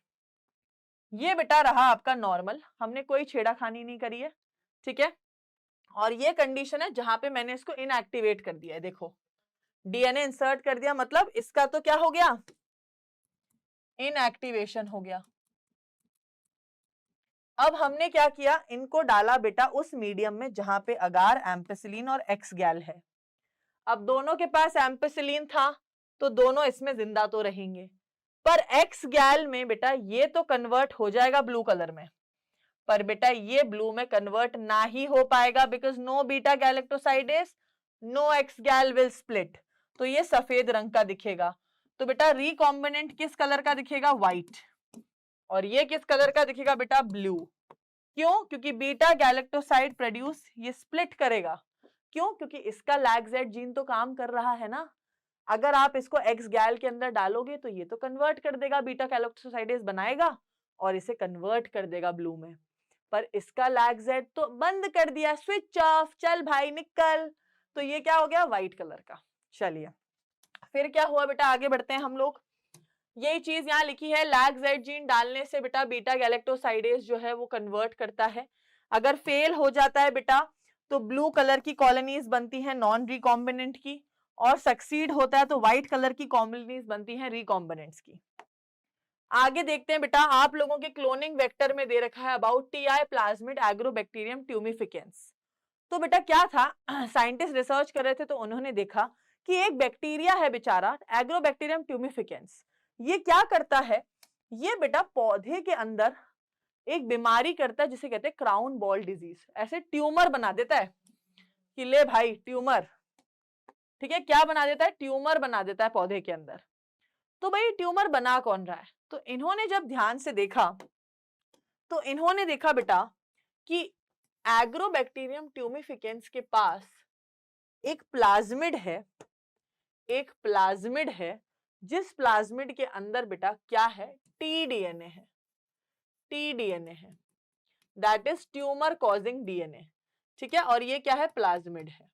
ये बेटा रहा आपका नॉर्मल, हमने कोई छेड़ाखानी नहीं करी है। ठीक है, और ये कंडीशन है जहां पे मैंने इसको इनएक्टिवेट कर दिया है, देखो डीएनए इंसर्ट कर दिया, मतलब इसका तो क्या हो गया, इनएक्टिवेशन हो गया। अब हमने क्या किया, इनको डाला बेटा उस मीडियम में जहां पे अगार, एम्पेसिलिन और एक्स गैल है। अब दोनों के पास एम्पेसिलिन था तो दोनों इसमें जिंदा तो रहेंगे, पर एक्स गैल में बेटा ये तो कन्वर्ट हो जाएगा ब्लू कलर में, पर बेटा ये ब्लू में कन्वर्ट ना ही हो पाएगा, because no beta galactosidase, no X gal will split, तो ये सफेद रंग का दिखेगा। तो बेटा रिकॉम्बिनेंट किस कलर का दिखेगा, व्हाइट, और ये किस कलर का दिखेगा बेटा, ब्लू। क्यों, क्योंकि बीटा गैलेक्टोसाइड प्रोड्यूस ये स्प्लिट करेगा। क्यों, क्योंकि इसका LAC-Z जीन तो काम कर रहा है ना, अगर आप इसको एक्स गैल के अंदर डालोगे तो ये तो कन्वर्ट कर देगा, बीटा गैलेक्टोसाइडेज बनाएगा और इसे कन्वर्ट कर देगा ब्लू में, पर इसका LAC-Z तो बंद कर दिया, स्विच ऑफ, चल भाई निकल, तो ये क्या हो गया, व्हाइट कलर का। चलिए फिर क्या हुआ बेटा, आगे बढ़ते हैं हम लोग। यही चीज यहाँ लिखी है, LAC-Z जीन डालने से बेटा बीटा गैलेक्टोसाइडेज जो है वो कन्वर्ट करता है। अगर फेल हो जाता है बेटा तो ब्लू कलर की कॉलोनीज बनती हैं नॉन रिकॉम्बिनेंट की, और सक्सीड होता है तो व्हाइट कलर की कॉलोनीज बनती हैं रिकॉम्बिनेंट्स की। आगे देखते हैं बेटा, आप लोगों के क्लोनिंग वेक्टर में दे रखा है अबाउट टीआई प्लाज्मिड एग्रोबैक्टीरियम ट्यूमिफिकेंस। तो बेटा क्या था, साइंटिस्ट रिसर्च कर रहे थे तो उन्होंने देखा कि एक बैक्टीरिया है बेचारा, एग्रोबैक्टीरियम ट्यूमिफिकेंस, ये क्या करता है, ये बेटा पौधे के अंदर एक बीमारी करता है जिसे कहते हैं क्राउन बॉल डिजीज, ऐसे ट्यूमर बना देता है कि ले भाई ट्यूमर। ठीक है, क्या बना देता है, ट्यूमर बना देता है पौधे के अंदर। तो भाई ट्यूमर बना कौन रहा है, तो इन्होंने जब ध्यान से देखा तो इन्होंने देखा बेटा कि एग्रोबैक्टीरियम ट्यूमिफिकेंस के पास एक प्लाज्मिड है, एक प्लाज्मिड है, जिस प्लाज्मिड के अंदर बेटा क्या है, टीडीएनए है, टीडीएनए है, that is tumour causing DNA. ठीक है, और ये क्या है, प्लाज्मिड है।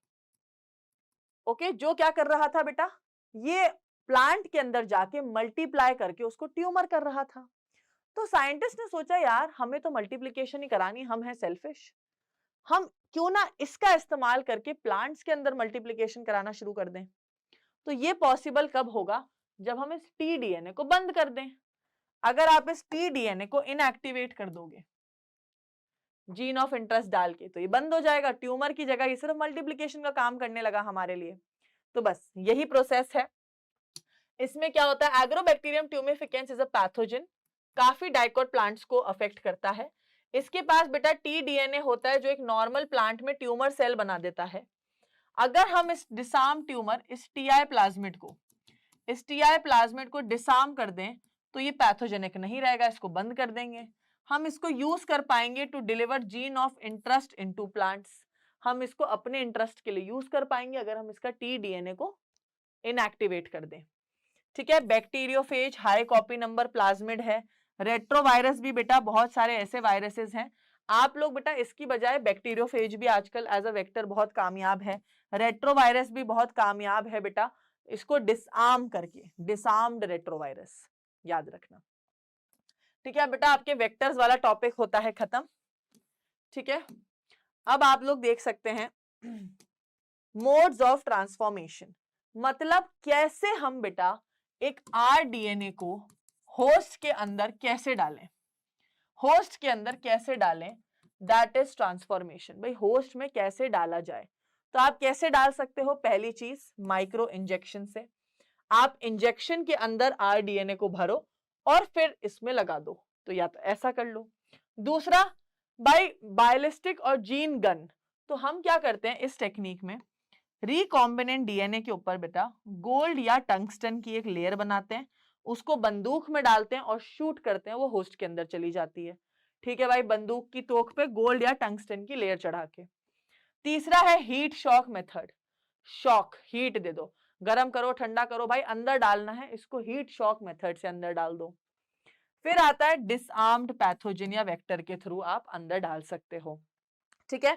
ओके, जो क्या कर रहा था बेटा, ये प्लांट के अंदर जाके मल्टीप्लाई करके उसको ट्यूमर कर रहा था। तो साइंटिस्ट ने सोचा यार हमें तो मल्टीप्लिकेशन ही करानी, हम हैं सेल्फिश, हम क्यों ना इसका इस्तेमाल करके प्लांट्स के अंदर मल्टीप्लिकेशन कराना शुरू कर दें। तो ये पॉसिबल कब होगा, जब हम इस टीडीएनए को बंद कर दें। अगर आप इस टीडीएनए को इनएक्टिवेट कर दोगे जीन ऑफ इंटरेस्ट डाल के तो ये बंद हो जाएगा, ट्यूमर की जगह ये सिर्फ मल्टीप्लिकेशन का काम करने लगा हमारे लिए। तो बस यही प्रोसेस है। इसमें क्या होता है, एग्रोबैक्टीरियम ट्यूमिफिकेंस इज अ पैथोजन, काफी डाइकोट प्लांट्स को अफेक्ट करता है। इसके पास बेटा टीडीएनए होता है जो एक नॉर्मल प्लांट में ट्यूमर सेल बना देता है। अगर हम इस डिसार्म ट्यूमर, इस टीआई प्लाज्मिड को, इस टीआई प्लाज्मिड को डिसार्म कर दें तो ये पैथोजेनिक नहीं रहेगा, इसको बंद कर देंगे। हम इसको यूज कर पाएंगे to deliver gene of interest into plants, हम इसको अपने इंटरेस्ट के लिए यूज कर पाएंगे अगर हम इसका टीडीएनए को इनएक्टिवेट कर दें। ठीक है। Bacteriophage high copy number plasmid है। रेट्रोवायरस भी बेटा बहुत सारे ऐसे वायरसेस हैं, आप लोग बेटा इसकी बजाय बैक्टीरियोफेज भी आजकल एज अ वेक्टर बहुत कामयाब है, रेट्रोवायरस भी बहुत कामयाब है बेटा, इसको डिसआर्म करके, डिसआर्म्ड रेट्रोवायरस याद रखना। ठीक है बेटा, आपके वेक्टर्स वाला टॉपिक होता है खत्म। ठीक है, अब आप लोग देख सकते हैं मोड्स ऑफ ट्रांसफॉर्मेशन, मतलब कैसे हम बेटा एक आरडीएनए को होस्ट के अंदर कैसे डालें, होस्ट के अंदर कैसे डालें, दैट इज ट्रांसफॉर्मेशन। भाई होस्ट में कैसे डाला जाए, तो आप कैसे डाल सकते हो, पहली चीज माइक्रो इंजेक्शन से, आप इंजेक्शन के अंदर आरडीएनए को भरो और फिर इसमें लगा दो, तो या तो ऐसा कर लो। दूसरा बाय बायोलिस्टिक और जीन गन, तो हम क्या करते हैं इस टेक्निक में, रिकॉम्बिनेंट डीएनए के ऊपर बेटा गोल्ड या टंगस्टन की एक लेयर बनाते हैं, उसको बंदूक में डालते हैं और शूट करते हैं, वो होस्ट के अंदर चली जाती है। ठीक है भाई, बंदूक की तोक पे गोल्ड या टंगस्टन की लेयर चढ़ा के। तीसरा है heat shock method, shock heat दे दो, गरम करो ठंडा करो भाई, अंदर डालना है इसको, हीट शॉक मेथड से अंदर डाल दो। फिर आता है डिसआर्म्ड पैथोजन या वेक्टर के थ्रू आप अंदर डाल सकते हो। ठीक है,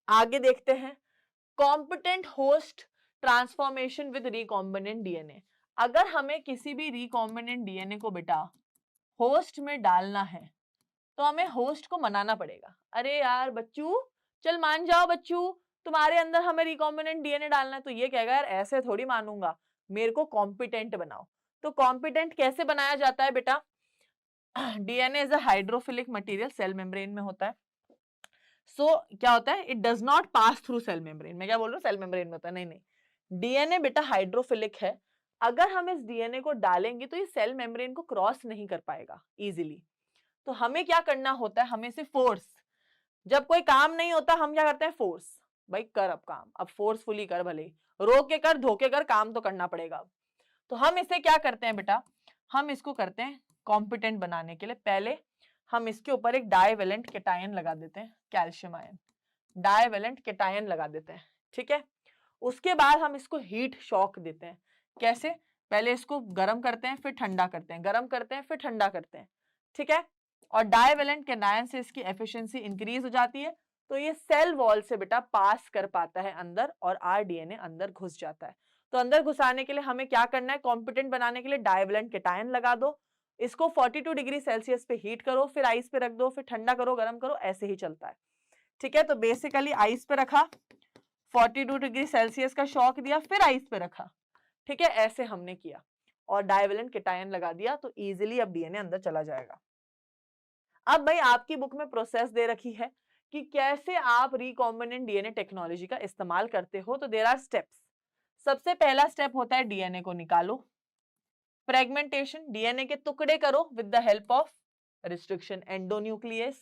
आगे देखते हैं competent host transformation with recombinant DNA. अगर हमें किसी भी रिकॉम्बिनेंट डीएनए को बेटा होस्ट में डालना है तो हमें होस्ट को मनाना पड़ेगा, अरे यार बच्चू चल मान जाओ बच्चू, तुम्हारे अंदर हमें रिकॉम्बिनेंट डीएनए डालना है, तो ये कहेगा यार ऐसे थोड़ी मानूंगा, मेरे को कॉम्पिटेंट बनाओ। तो कॉम्पिटेंट कैसे बनाया जाता है बेटा, DNA is a hydrophilic material, cell membrane में होता है। क्या होता है, it does not pass through cell membrane. मैं क्या बोल रहा हूँ, सेल मेम्ब्रेन में होता है, नहीं नहीं, डीएनए बेटा हाइड्रोफिलिक है, अगर हम इस डीएनए को डालेंगे तो ये सेल मेम्ब्रेन को क्रॉस नहीं कर पाएगा इजीली। तो हमें क्या करना होता है, हमें से फोर्स, जब कोई काम नहीं होता हम क्या करते हैं, फोर्स, भाई कर अब काम, अब फोर्सफुली कर, भले रोक के कर धोके कर, काम तो करना पड़ेगा। तो हम इसे क्या करते हैं बेटा, हम इसको करते हैं कॉम्पिटेंट बनाने के लिए, पहले हम इसके ऊपर एक डाइवेलेंट केटायन लगा देते हैं, कैल्शियम आयन, डाइवेलेंट केटायन लगा देते हैं। ठीक है, उसके बाद हम इसको हीट शॉक देते हैं, कैसे, पहले इसको गर्म करते हैं फिर ठंडा करते हैं, गर्म करते हैं फिर ठंडा करते हैं। ठीक है, और डाइवेलेंट केटायन से इसकी एफिशिएंसी इंक्रीज हो जाती है, तो ये सेल वॉल से बेटा पास कर पाता है अंदर और आरडीएनए अंदर घुस जाता है। तो अंदर घुसाने के लिए हमें क्या करना है, कॉम्पिटेंट बनाने के लिए डाइवेलेंट केटायन लगा दो, इसको 42 डिग्री सेल्सियस पे हीट करो, फिर आइस पे रख दो, फिर ठंडा करो, गर्म करो, ऐसे ही चलता है। ठीक है, तो बेसिकली आइस पे रखा, 42 डिग्री सेल्सियस का शॉक दिया, फिर आइस पे रखा। ठीक है, ऐसे हमने किया और डाइवेलेंट केटायन लगा दिया, तो इजीली अब डीएनए अंदर चला जाएगा। अब भाई आपकी बुक में प्रोसेस दे रखी है कि कैसे आप रिकॉम्बिनेंट डीएनए टेक्नोलॉजी का इस्तेमाल करते हो, तो देयर आर स्टेप्स। सबसे पहला स्टेप होता है डीएनए को निकालो, फ्रेगमेंटेशन, डीएनए के टुकड़े करो with the help of restriction endonuclease.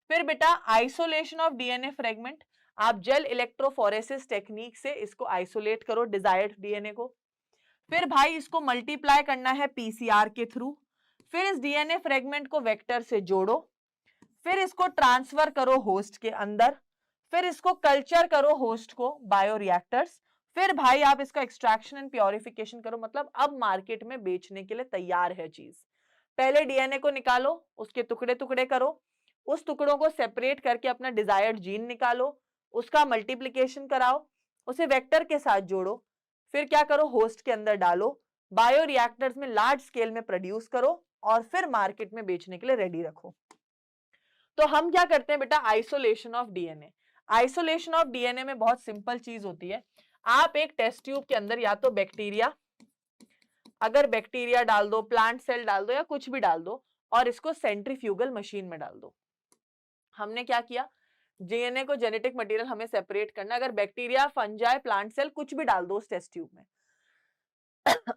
फिर बेटा आइसोलेशन ऑफ डीएनए फ्रेगमेंट, आप जेल इलेक्ट्रोफोरेसिस टेक्निक से इसको आइसोलेट करो डिजायर्ड डीएनए को। फिर भाई इसको मल्टीप्लाई करना है पीसीआर के थ्रू, फिर इस डीएनए फ्रेगमेंट को वेक्टर से जोड़ो, फिर इसको ट्रांसफर करो होस्ट के अंदर, फिर इसको कल्चर करो होस्ट को बायोरिएक्टर्स, फिर भाई आप इसका एक्सट्रैक्शन एंड प्योरिफिकेशन करो, मतलब अब मार्केट में बेचने के लिए तैयार है चीज। पहले डीएनए को निकालो, उसके टुकड़े टुकड़े करो, उस टुकड़ों को सेपरेट करके अपना डिजायर्ड जीन निकालो, उसका मल्टीप्लिकेशन कराओ, उसे वेक्टर के साथ जोड़ो, फिर क्या करो, होस्ट के अंदर डालो, बायोरिएक्टर्स में लार्ज स्केल में प्रोड्यूस करो और फिर मार्केट में बेचने के लिए रेडी रखो। तो हम क्या करते हैं बेटा, isolation of DNA. Isolation of DNA में बहुत सिंपल चीज होती है, आप एक टेस्ट ट्यूब के अंदर या तो बैक्टीरिया, अगर बैक्टीरिया डाल दो, प्लांट सेल डाल दो या कुछ भी डाल दो, और इसको सेंट्रीफ्यूगल मशीन में डाल दो। हमने क्या किया, डीएनए को जेनेटिक मटेरियल हमें सेपरेट करना, अगर बैक्टीरिया, फंजाई, प्लांट सेल कुछ भी डाल दो उस टेस्ट ट्यूब में।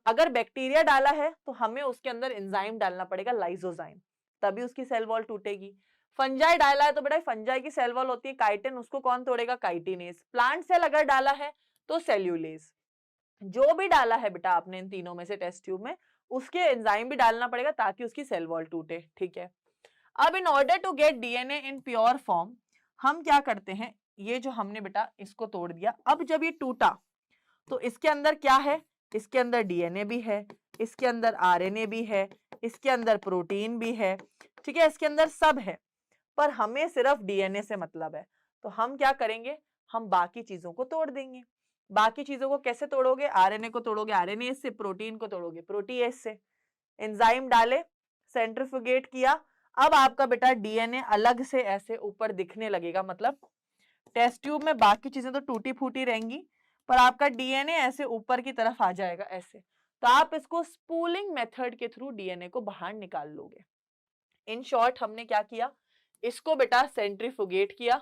अगर बैक्टीरिया डाला है तो हमें उसके अंदर एंजाइम डालना पड़ेगा, लाइसोजाइम, तभी उसकी सेल वॉल टूटेगी। फंजाई डाला है तो बेटा फंजाई की सेल वॉल होती है काइटिन, उसको कौन तोड़ेगा, काइटिनेज। प्लांट सेल अगर डाला है तो सेल्यूलेज। जो भी डाला है बेटा आपने इन तीनों में से टेस्ट ट्यूब में, उसके एंजाइम भी डालना पड़ेगा ताकि उसकी सेल वॉल टूटे। ठीक है, अब in order to get DNA in pure form हम क्या करते हैं, ये जो हमने बेटा इसको तोड़ दिया, अब जब ये टूटा तो इसके अंदर क्या है, इसके अंदर डीएनए भी है, इसके अंदर आरएनए भी है, इसके अंदर प्रोटीन भी है, ठीक है, इसके अंदर सब है, पर हमें सिर्फ डीएनए से मतलब है। तो हम क्या करेंगे, हम बाकी चीजों को तोड़ देंगे। बाकी चीजों को कैसे तोड़ोगे, आरएनए को तोड़ोगे आरएनएज से, प्रोटीन को तोड़ोगे प्रोटीएज से। एंजाइम डाले, सेंट्रीफ्यूगेट किया, अब आपका बेटा डीएनए अलग से ऐसे ऊपर दिखने लगेगा, मतलब टेस्ट ट्यूब में बाकी चीजें तो टूटी फूटी रहेंगी, पर आपका डीएनए ऐसे ऊपर की तरफ आ जाएगा ऐसे। तो आप इसको स्पूलिंग मेथड के थ्रू डीएनए को बाहर निकाल लोगे। इन शॉर्ट हमने क्या किया, इसको बेटा सेंट्रीफ्यूगेट किया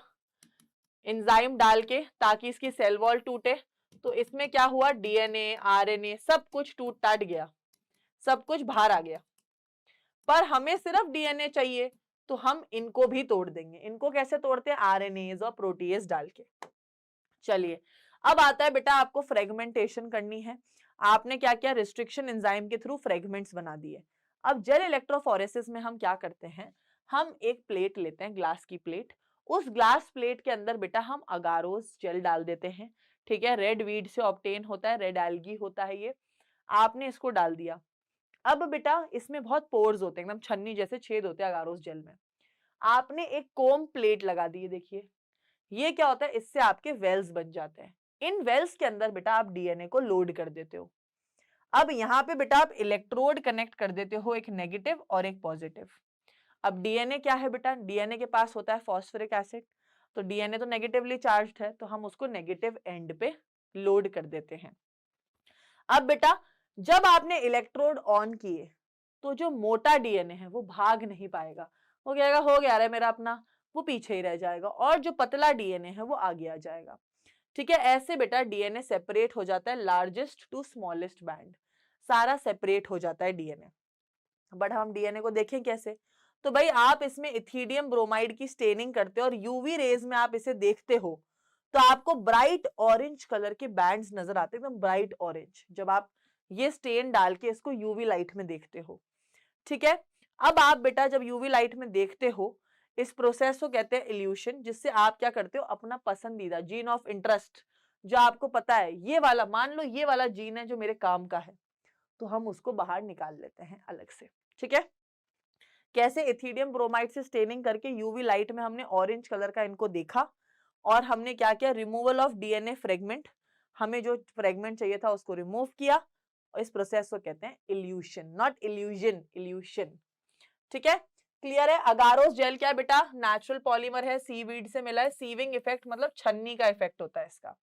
एंजाइम डाल के ताकि इसकी सेल वॉल टूटे। तो इसमें क्या हुआ, डीएनए आरएनए सब कुछ टूट टाट गया, सब कुछ बाहर आ गया। पर हमें सिर्फ डीएनए चाहिए, तो हम इनको भी तोड़ देंगे। इनको कैसे तोड़ते हैं, आरएनएज और प्रोटीएज डाल के। चलिए, अब आता है बेटा आपको फ्रेगमेंटेशन करनी है। आपने क्या किया, रिस्ट्रिक्शन एंजाइम के थ्रू फ्रेगमेंट्स बना दिए। अब जेल इलेक्ट्रोफोरेसिस में हम क्या करते हैं, हम एक प्लेट लेते हैं, ग्लास की प्लेट। उस ग्लास प्लेट के अंदर बेटा हम अगारोस जेल डाल देते हैं, ठीक है, रेड वीड से ऑब्टेन होता है, रेड एल्गी होता है ये। आपने इसको डाल दिया। अब बेटा इसमें बहुत पोर्स होते हैं, एकदम छन्नी जैसे छेद होते हैं अगारोस जेल में। आपने एक कोम प्लेट लगा दी है, देखिए ये क्या होता है, इससे आपके वेल्स बन जाते हैं। इन वेल्स के अंदर बेटा आप डीएनए को लोड कर देते हो। अब यहाँ पे बेटा आप इलेक्ट्रोड कनेक्ट कर देते हो, एक नेगेटिव और एक पॉजिटिव। अब डीएनए क्या है बेटा, डीएनए के पास होता है फॉस्फोरिक एसिड, तो डीएनए तो नेगेटिवली चार्ज्ड है, तो हम उसको नेगेटिव एंड पे लोड कर देते हैं। अब बेटा जब आपने इलेक्ट्रोड ऑन किए, तो जो मोटा डीएनए है वो भाग नहीं पाएगा, वो कहेगा हो गया रे मेरा अपना, वो पीछे ही रह जाएगा, और जो पतला डीएनए है वो आगे आ जाएगा। ठीक है, ऐसे बेटा डीएनए सेपरेट हो जाता है, लार्जेस्ट टू स्मॉलेस्ट बैंड, सारा सेपरेट हो जाता है डीएनए। बट हम डीएनए को देखें कैसे, तो भाई आप इसमें इथिडियम ब्रोमाइड की स्टेनिंग करते हो और यूवी रेज में आप इसे देखते हो, तो आपको ब्राइट ऑरेंज कलर के बैंड्स नजर आते हैं, एकदम ब्राइट ऑरेंज, जब आप ये स्टेन डाल के इसको यूवी लाइट में देखते हो। ठीक है, अब आप बेटा जब यूवी लाइट में देखते हो, इस प्रोसेस को कहते हैं इल्यूशन, जिससे आप क्या करते हो, अपना पसंदीदा जीन ऑफ इंटरेस्ट, जो आपको पता है ये वाला, मान लो ये वाला जीन है जो मेरे काम का है, तो हम उसको बाहर निकाल लेते हैं अलग से। ठीक है, कैसे, इथिडियम ब्रोमाइड से स्टेनिंग करके यूवी लाइट में हमने ऑरेंज कलर का इनको देखा, और हमने क्या किया, रिमूवल ऑफ डीएनए फ्रेगमेंट, हमें जो फ्रेगमेंट चाहिए था उसको रिमूव किया, और इस प्रोसेस को कहते हैं इल्यूशन, नॉट इल्यूजन, इल्यूशन। ठीक है, क्लियर है। अगारोस जेल क्या है बेटा, नेचुरल पॉलीमर है, सीवीड से मिला है, सीविंग इफेक्ट मतलब छन्नी का इफेक्ट होता है इसका।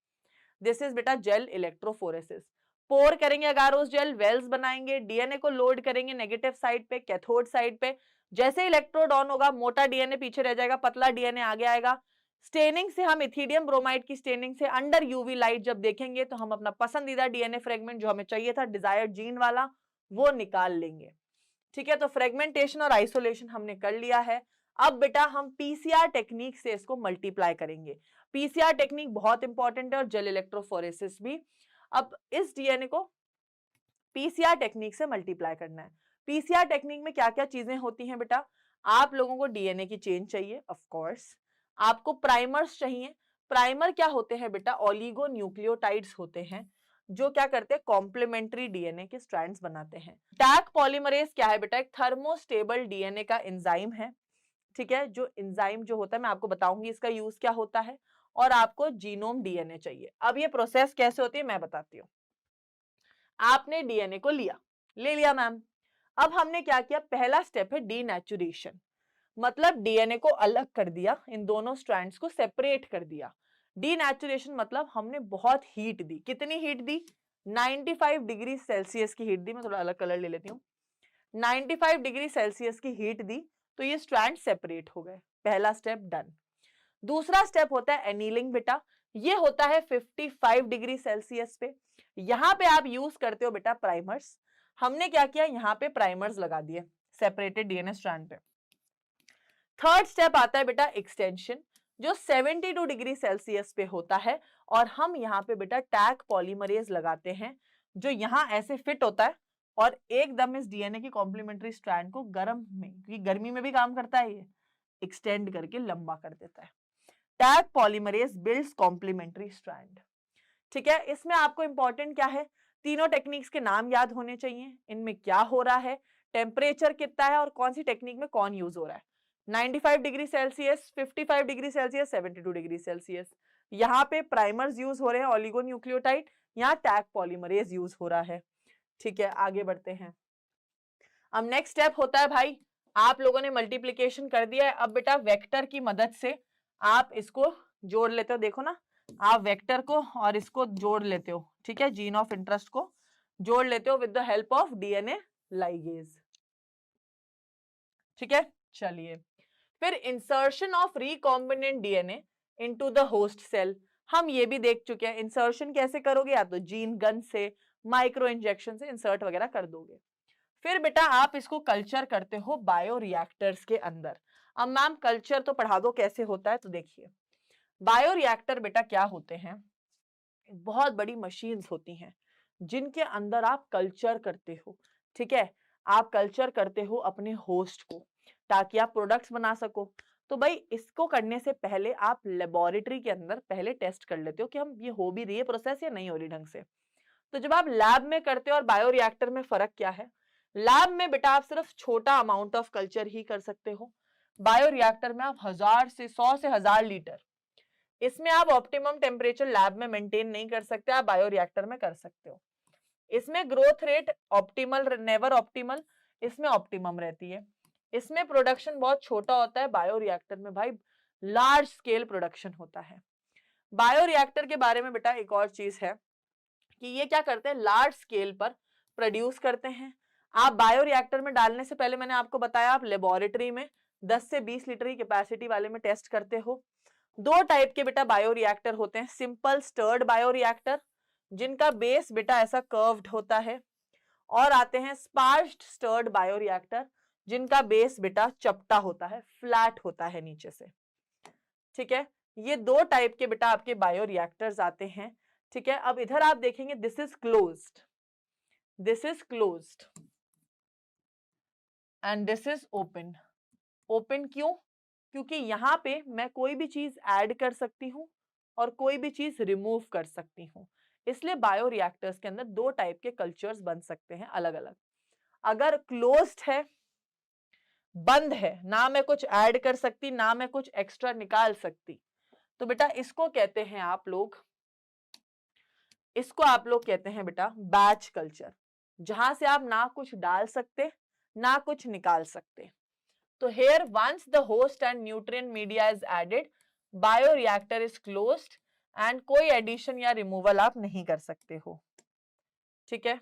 दिस इज बेटा जेल इलेक्ट्रोफोरेसिस। पोर करेंगे अगारोस जेल, वेल्स बनाएंगे, डीएनए को लोड करेंगे नेगेटिव साइड पे, कैथोड साइड पे। जैसे इलेक्ट्रोड ऑन होगा, मोटा डीएनए पीछे रह जाएगा, पतला डीएनए आगे आएगा। स्टेनिंग से हम इथिडियम ब्रोमाइड की स्टेनिंग से अंडर यूवी लाइट जब देखेंगे, तो हम अपना पसंदीदा डीएनए फ्रेगमेंट जो हमें चाहिए था, डिजायर्ड जीन वाला, वो निकाल लेंगे। ठीक है, तो फ्रेगमेंटेशन और आइसोलेशन हमने कर लिया है। अब बेटा हम पीसीआर टेक्निक से इसको मल्टीप्लाई करेंगे। पीसीआर टेक्निक बहुत इंपॉर्टेंट है, और जेल इलेक्ट्रोफोरेसिस भी। अब इस डीएनए को पीसीआर टेक्निक से मल्टीप्लाई करना है। पीसीआर टेक्निक में क्या क्या चीजें होती हैं बेटा, आप लोगों को डीएनए की चेन चाहिए, ऑफ कोर्स आपको प्राइमर्स चाहिए। प्राइमर क्या होते हैं बेटा, ओलिगो न्यूक्लियोटाइड्स होते हैं, जो क्या करते हैं, कॉम्प्लीमेंट्री डीएनए के स्ट्रैंड्स बनाते हैं। टैग पॉलीमरेज क्या है बेटा, एक थर्मोस्टेबल डीएनए का एंजाइम है। ठीक है, जो एंजाइम जो होता है मैं आपको बताऊंगी इसका यूज क्या होता है, और आपको जीनोम डीएनए चाहिए। अब ये प्रोसेस कैसे होती है मैं बताती हूँ। आपने डीएनए को लिया, ले लिया मैम। अब हमने क्या किया, पहला स्टेप है डीनेचुरेशन, मतलब डीएनए को अलग कर दिया, इन दोनों स्ट्रैंड्स को सेपरेट कर दिया। डीनेचुरेशन मतलब हमने बहुत हीट दी, कितनी हीट दी, 95 डिग्री सेल्सियस की हीट दी। मैं थोड़ा अलग कलर ले लेती हूँ। 95 डिग्री सेल्सियस की हीट दी, तो ये स्ट्रैंड सेपरेट हो गए, पहला स्टेप डन। दूसरा स्टेप होता है एनीलिंग बेटा, ये होता है 55 डिग्री सेल्सियस पे। यहां पे आप यूज करते हो बेटा प्राइमर्स। हमने क्या किया, यहाँ पे प्राइमर्स लगा दिए सेपरेटेड डीएनए स्ट्रैंड पे। थर्ड स्टेप आता है बेटा एक्सटेंशन, जो 72 डिग्री सेल्सियस पे होता है, और हम यहाँ पे बेटा टैग पॉलीमरेज लगाते हैं, जो यहाँ ऐसे फिट होता है, और एकदम इस डीएनए की कॉम्प्लीमेंट्री स्ट्रैंड को गर्म में, क्योंकि गर्मी में भी काम करता है ये, एक्सटेंड करके लंबा कर देता है। Taq polymerase builds complementary strand. ठीक है, इसमें आपको इंपॉर्टेंट क्या है, तीनों टेक्निक्स के नाम याद होने चाहिए, इनमें क्या हो रहा है, टेम्परेचर कितना है और कौन सी टेक्निक में कौन यूज हो रहा है। 95 degree Celsius, 55 degree Celsius, 72 degree Celsius. यहाँ पे प्राइमर्स यूज हो रहे हैं, ओलिगोन्यूक्लियोटाइड, यहाँ टैग पॉलीमरेज यूज हो रहा है। ठीक है, आगे बढ़ते हैं। अब नेक्स्ट स्टेप होता है भाई, आप लोगों ने मल्टीप्लीकेशन कर दिया है, अब बेटा वेक्टर की मदद से आप इसको जोड़ लेते हो। देखो ना, आप वेक्टर को और इसको जोड़ लेते हो, ठीक है, जीन ऑफ इंटरेस्ट को जोड़ लेते हो with the help of DNA ligase. ठीक है, चलिए फिर insertion of recombinant DNA into the host cell, हम ये भी देख चुके हैं। इंसर्शन कैसे करोगे, या तो जीन गन से, माइक्रो इंजेक्शन से इंसर्ट वगैरह कर दोगे। फिर बेटा आप इसको कल्चर करते हो बायो रिएक्टर्स के अंदर। अब मैम कल्चर तो पढ़ा दो कैसे होता है, तो देखिए बायो रिएक्टर बेटा क्या होते हैं, बहुत बड़ी मशीन्स होती हैं जिनके अंदर आप कल्चर करते हो। ठीक है, आप कल्चर करते हो अपने होस्ट को ताकि आप प्रोडक्ट्स बना सको। तो भाई इसको करने से पहले आप लेबोरेटरी के अंदर पहले टेस्ट कर लेते हो कि हम ये हो भी रही है प्रोसेस या नहीं हो रही ढंग से। तो जब आप लैब में करते हो और बायो रिएक्टर में फर्क क्या है, लैब में बेटा आप सिर्फ छोटा अमाउंट ऑफ कल्चर ही कर सकते हो, बायो रिएक्टर में आप 1000 से 100 से 1000 लीटर, इसमें आप ऑप्टिमम टेम्परेचर लैब में मेंटेन नहीं कर सकते, आप बायो रिएक्टर में कर सकते हो। इसमें growth rate optimal never optimal, इसमें ऑप्टिमम रहती है। इसमें प्रोडक्शन बहुत छोटा होता है, बायो रिएक्टर में भाई लार्ज स्केल प्रोडक्शन होता है। बायो रिएक्टर के बारे में बेटा एक और चीज है कि ये क्या करते हैं, लार्ज स्केल पर प्रोड्यूस करते हैं। आप बायो रिएक्टर में डालने से पहले मैंने आपको बताया आप लेबोरेटरी में 10 से 20 लीटर की कैपेसिटी वाले में टेस्ट करते हो। दो टाइप के बेटा बायो रिएक्टर होते हैं, सिंपल स्टर्ड बायो रिएक्टर जिनका बेस बेटा ऐसा कर्व्ड होता है, और आते हैं स्पार्ज्ड स्टर्ड बायो रिएक्टर जिनका बेस बेटा चपटा होता है, फ्लैट होता है नीचे से। ठीक है, ये दो टाइप के बेटा आपके बायो रिएक्टर्स आते हैं। ठीक है, अब इधर आप देखेंगे this is closed, this is closed end this is open. Open क्यों, क्योंकि यहां पे मैं कोई भी चीज ऐड कर सकती हूं और कोई भी चीज रिमूव कर सकती हूं, इसलिए बायो रिएक्टर्स के अंदर दो टाइप के कल्चर्स बन सकते हैं अलग अलग। अगर क्लोज्ड है, बंद है, ना मैं कुछ ऐड कर सकती ना मैं कुछ एक्स्ट्रा निकाल सकती, तो बेटा इसको कहते हैं आप लोग, इसको आप लोग कहते हैं बेटा बैच कल्चर, जहां से आप ना कुछ डाल सकते ना कुछ निकाल सकते। तो here once the host and nutrient media is added, bioreactor is closed and कोई एडिशन या रिमूवल आप नहीं कर सकते हो। ठीक है,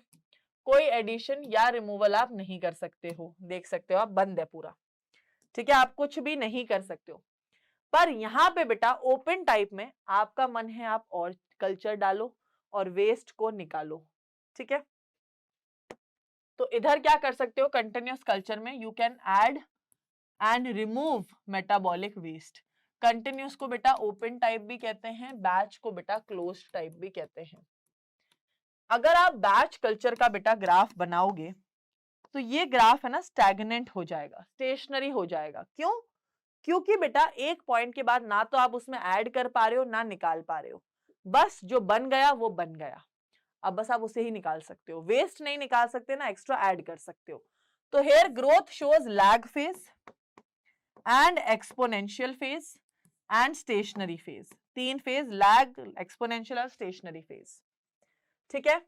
कोई एडिशन या रिमूवल आप नहीं कर सकते हो, देख सकते हो आप बंद है पूरा। ठीक है, आप कुछ भी नहीं कर सकते हो। पर यहाँ पे बेटा ओपन टाइप में आपका मन है आप और कल्चर डालो और वेस्ट को निकालो। ठीक है, तो इधर क्या कर सकते हो, कंटिन्यूअस कल्चर में you can add and remove metabolic waste. Continuous को बेटा ओपन टाइप भी कहते हैं, बैच को बेटा क्लोज्ड टाइप भी कहते हैं। अगर आप बैच कल्चर का बेटा ग्राफ बनाओगे तो ये ग्राफ है ना स्टैग्नेंट हो जाएगा, स्टेशनरी हो जाएगा। क्यों, क्योंकि बेटा एक पॉइंट के बाद ना तो आप उसमें ऐड कर पा रहे हो ना निकाल पा रहे हो, बस जो बन गया वो बन गया, अब बस आप उसे ही निकाल सकते हो, वेस्ट नहीं निकाल सकते ना एक्स्ट्रा ऐड कर सकते हो। तो here growth shows lag phase and exponential phase and stationary phase, तीन फेज, लैग, एक्सपोनेंशियल और स्टेशनरी फेज। ठीक है,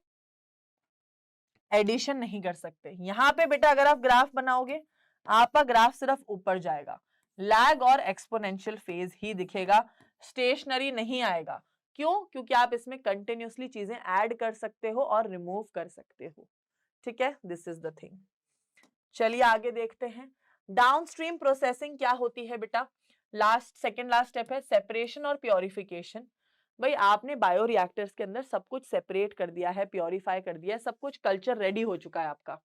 एडिशन नहीं कर सकते। यहां पे बेटा अगर आप ग्राफ बनाओगे आपका ग्राफ सिर्फ ऊपर जाएगा, लैग और एक्सपोनेंशियल फेज ही दिखेगा, स्टेशनरी नहीं आएगा। क्यों, क्योंकि आप इसमें कंटिन्यूअसली चीजें ऐड कर सकते हो और रिमूव कर सकते हो। ठीक है, दिस इज द थिंग। चलिए आगे देखते हैं, डाउनस्ट्रीम प्रोसेसिंग क्या होती है बेटा। सेकंड लास्ट स्टेप है सेपरेशन और प्योरिफिकेशन। भाई आपने बायो रिएक्टर्स के अंदर सब कुछ सेपरेट कर दिया है, प्योरीफाई कर दिया है, सब कुछ कल्चर रेडी हो चुका है आपका।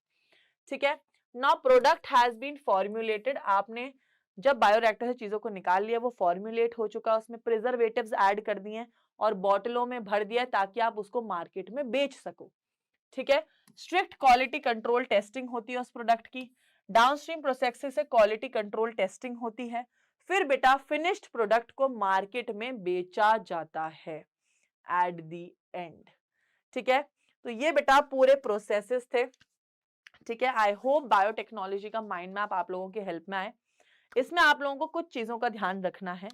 ठीक है, now product has been formulated, आपने जब बायो रिएक्टर से चीजों को निकाल लिया वो फॉर्म्युलेट हो चुका, उसमें प्रिजर्वेटिव्स ऐड कर दिए और बॉटलों में भर दिया ताकि आप उसको मार्केट में बेच सको। ठीक है, स्ट्रिक्ट क्वालिटी कंट्रोल टेस्टिंग होती है उस प्रोडक्ट की, डाउनस्ट्रीम प्रोसेसिंग से क्वालिटी कंट्रोल टेस्टिंग होती है, फिर बेटा फिनिश्ड प्रोडक्ट को मार्केट में बेचा जाता है एट द एंड। ठीक है, तो ये बेटा पूरे प्रोसेसेस थे, ठीक है। आई होप बायोटेक्नोलॉजी का माइंड मैप आप लोगों की हेल्प में आए। इसमें आप लोगों को कुछ चीजों का ध्यान रखना है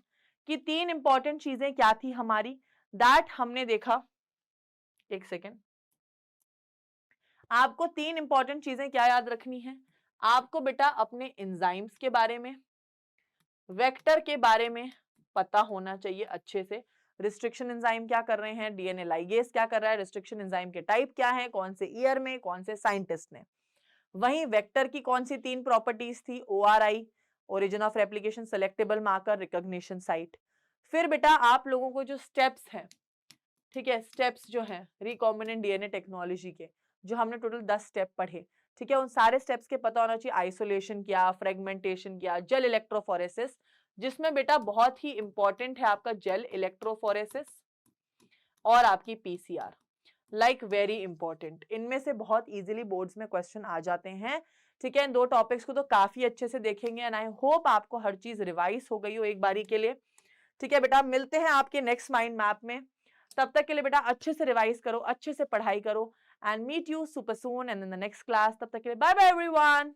कि 3 इंपॉर्टेंट चीजें क्या थी हमारी, दैट हमने देखा। एक सेकेंड, आपको 3 इंपॉर्टेंट चीजें क्या याद रखनी है? आपको बेटा अपने एंजाइम्स के बारे में, वेक्टर के बारे में पता होना चाहिए अच्छे से। रिस्ट्रिक्शन एंजाइम क्या कर रहे हैं, डीएनए लाइगेज क्या कर रहा है, रिस्ट्रिक्शन एंजाइम के टाइप क्या है, कौन से ईयर में, कौन से साइंटिस्ट ने। वहीं वेक्टर की कौन सी 3 प्रॉपर्टीज थी, ORI, origin of replication, selectable marker, recognition site. फिर बेटा आप लोगों को जो स्टेप्स हैं, ठीक है, स्टेप्स जो हैं रिकॉम्बिनेंट डीएनए टेक्नोलॉजी के, जो हमने टोटल 10 स्टेप पढ़े, ठीक है, उन सारे स्टेप्स के पता होना चाहिए। आइसोलेशन क्या, फ्रेगमेंटेशन क्या, जेल इलेक्ट्रोफोरेसिस, जिसमें बेटा बहुत ही इंपॉर्टेंट है आपका जेल इलेक्ट्रोफोरेसिस और आपकी पीसीआर, लाइक वेरी इंपॉर्टेंट। इनमें से बहुत इजीली बोर्ड्स में क्वेश्चन आ जाते हैं, ठीक है। इन 2 टॉपिक्स को तो काफी अच्छे से देखेंगे एंड आई होप आपको हर चीज रिवाइज हो गई हो एक बारी के लिए, ठीक है बेटा। मिलते हैं आपके नेक्स्ट माइंड मैप में, तब तक के लिए बेटा अच्छे से रिवाइज करो, अच्छे से पढ़ाई करो and meet you super soon and in the next class. तब तक के लिए बाय बाय एवरीवन।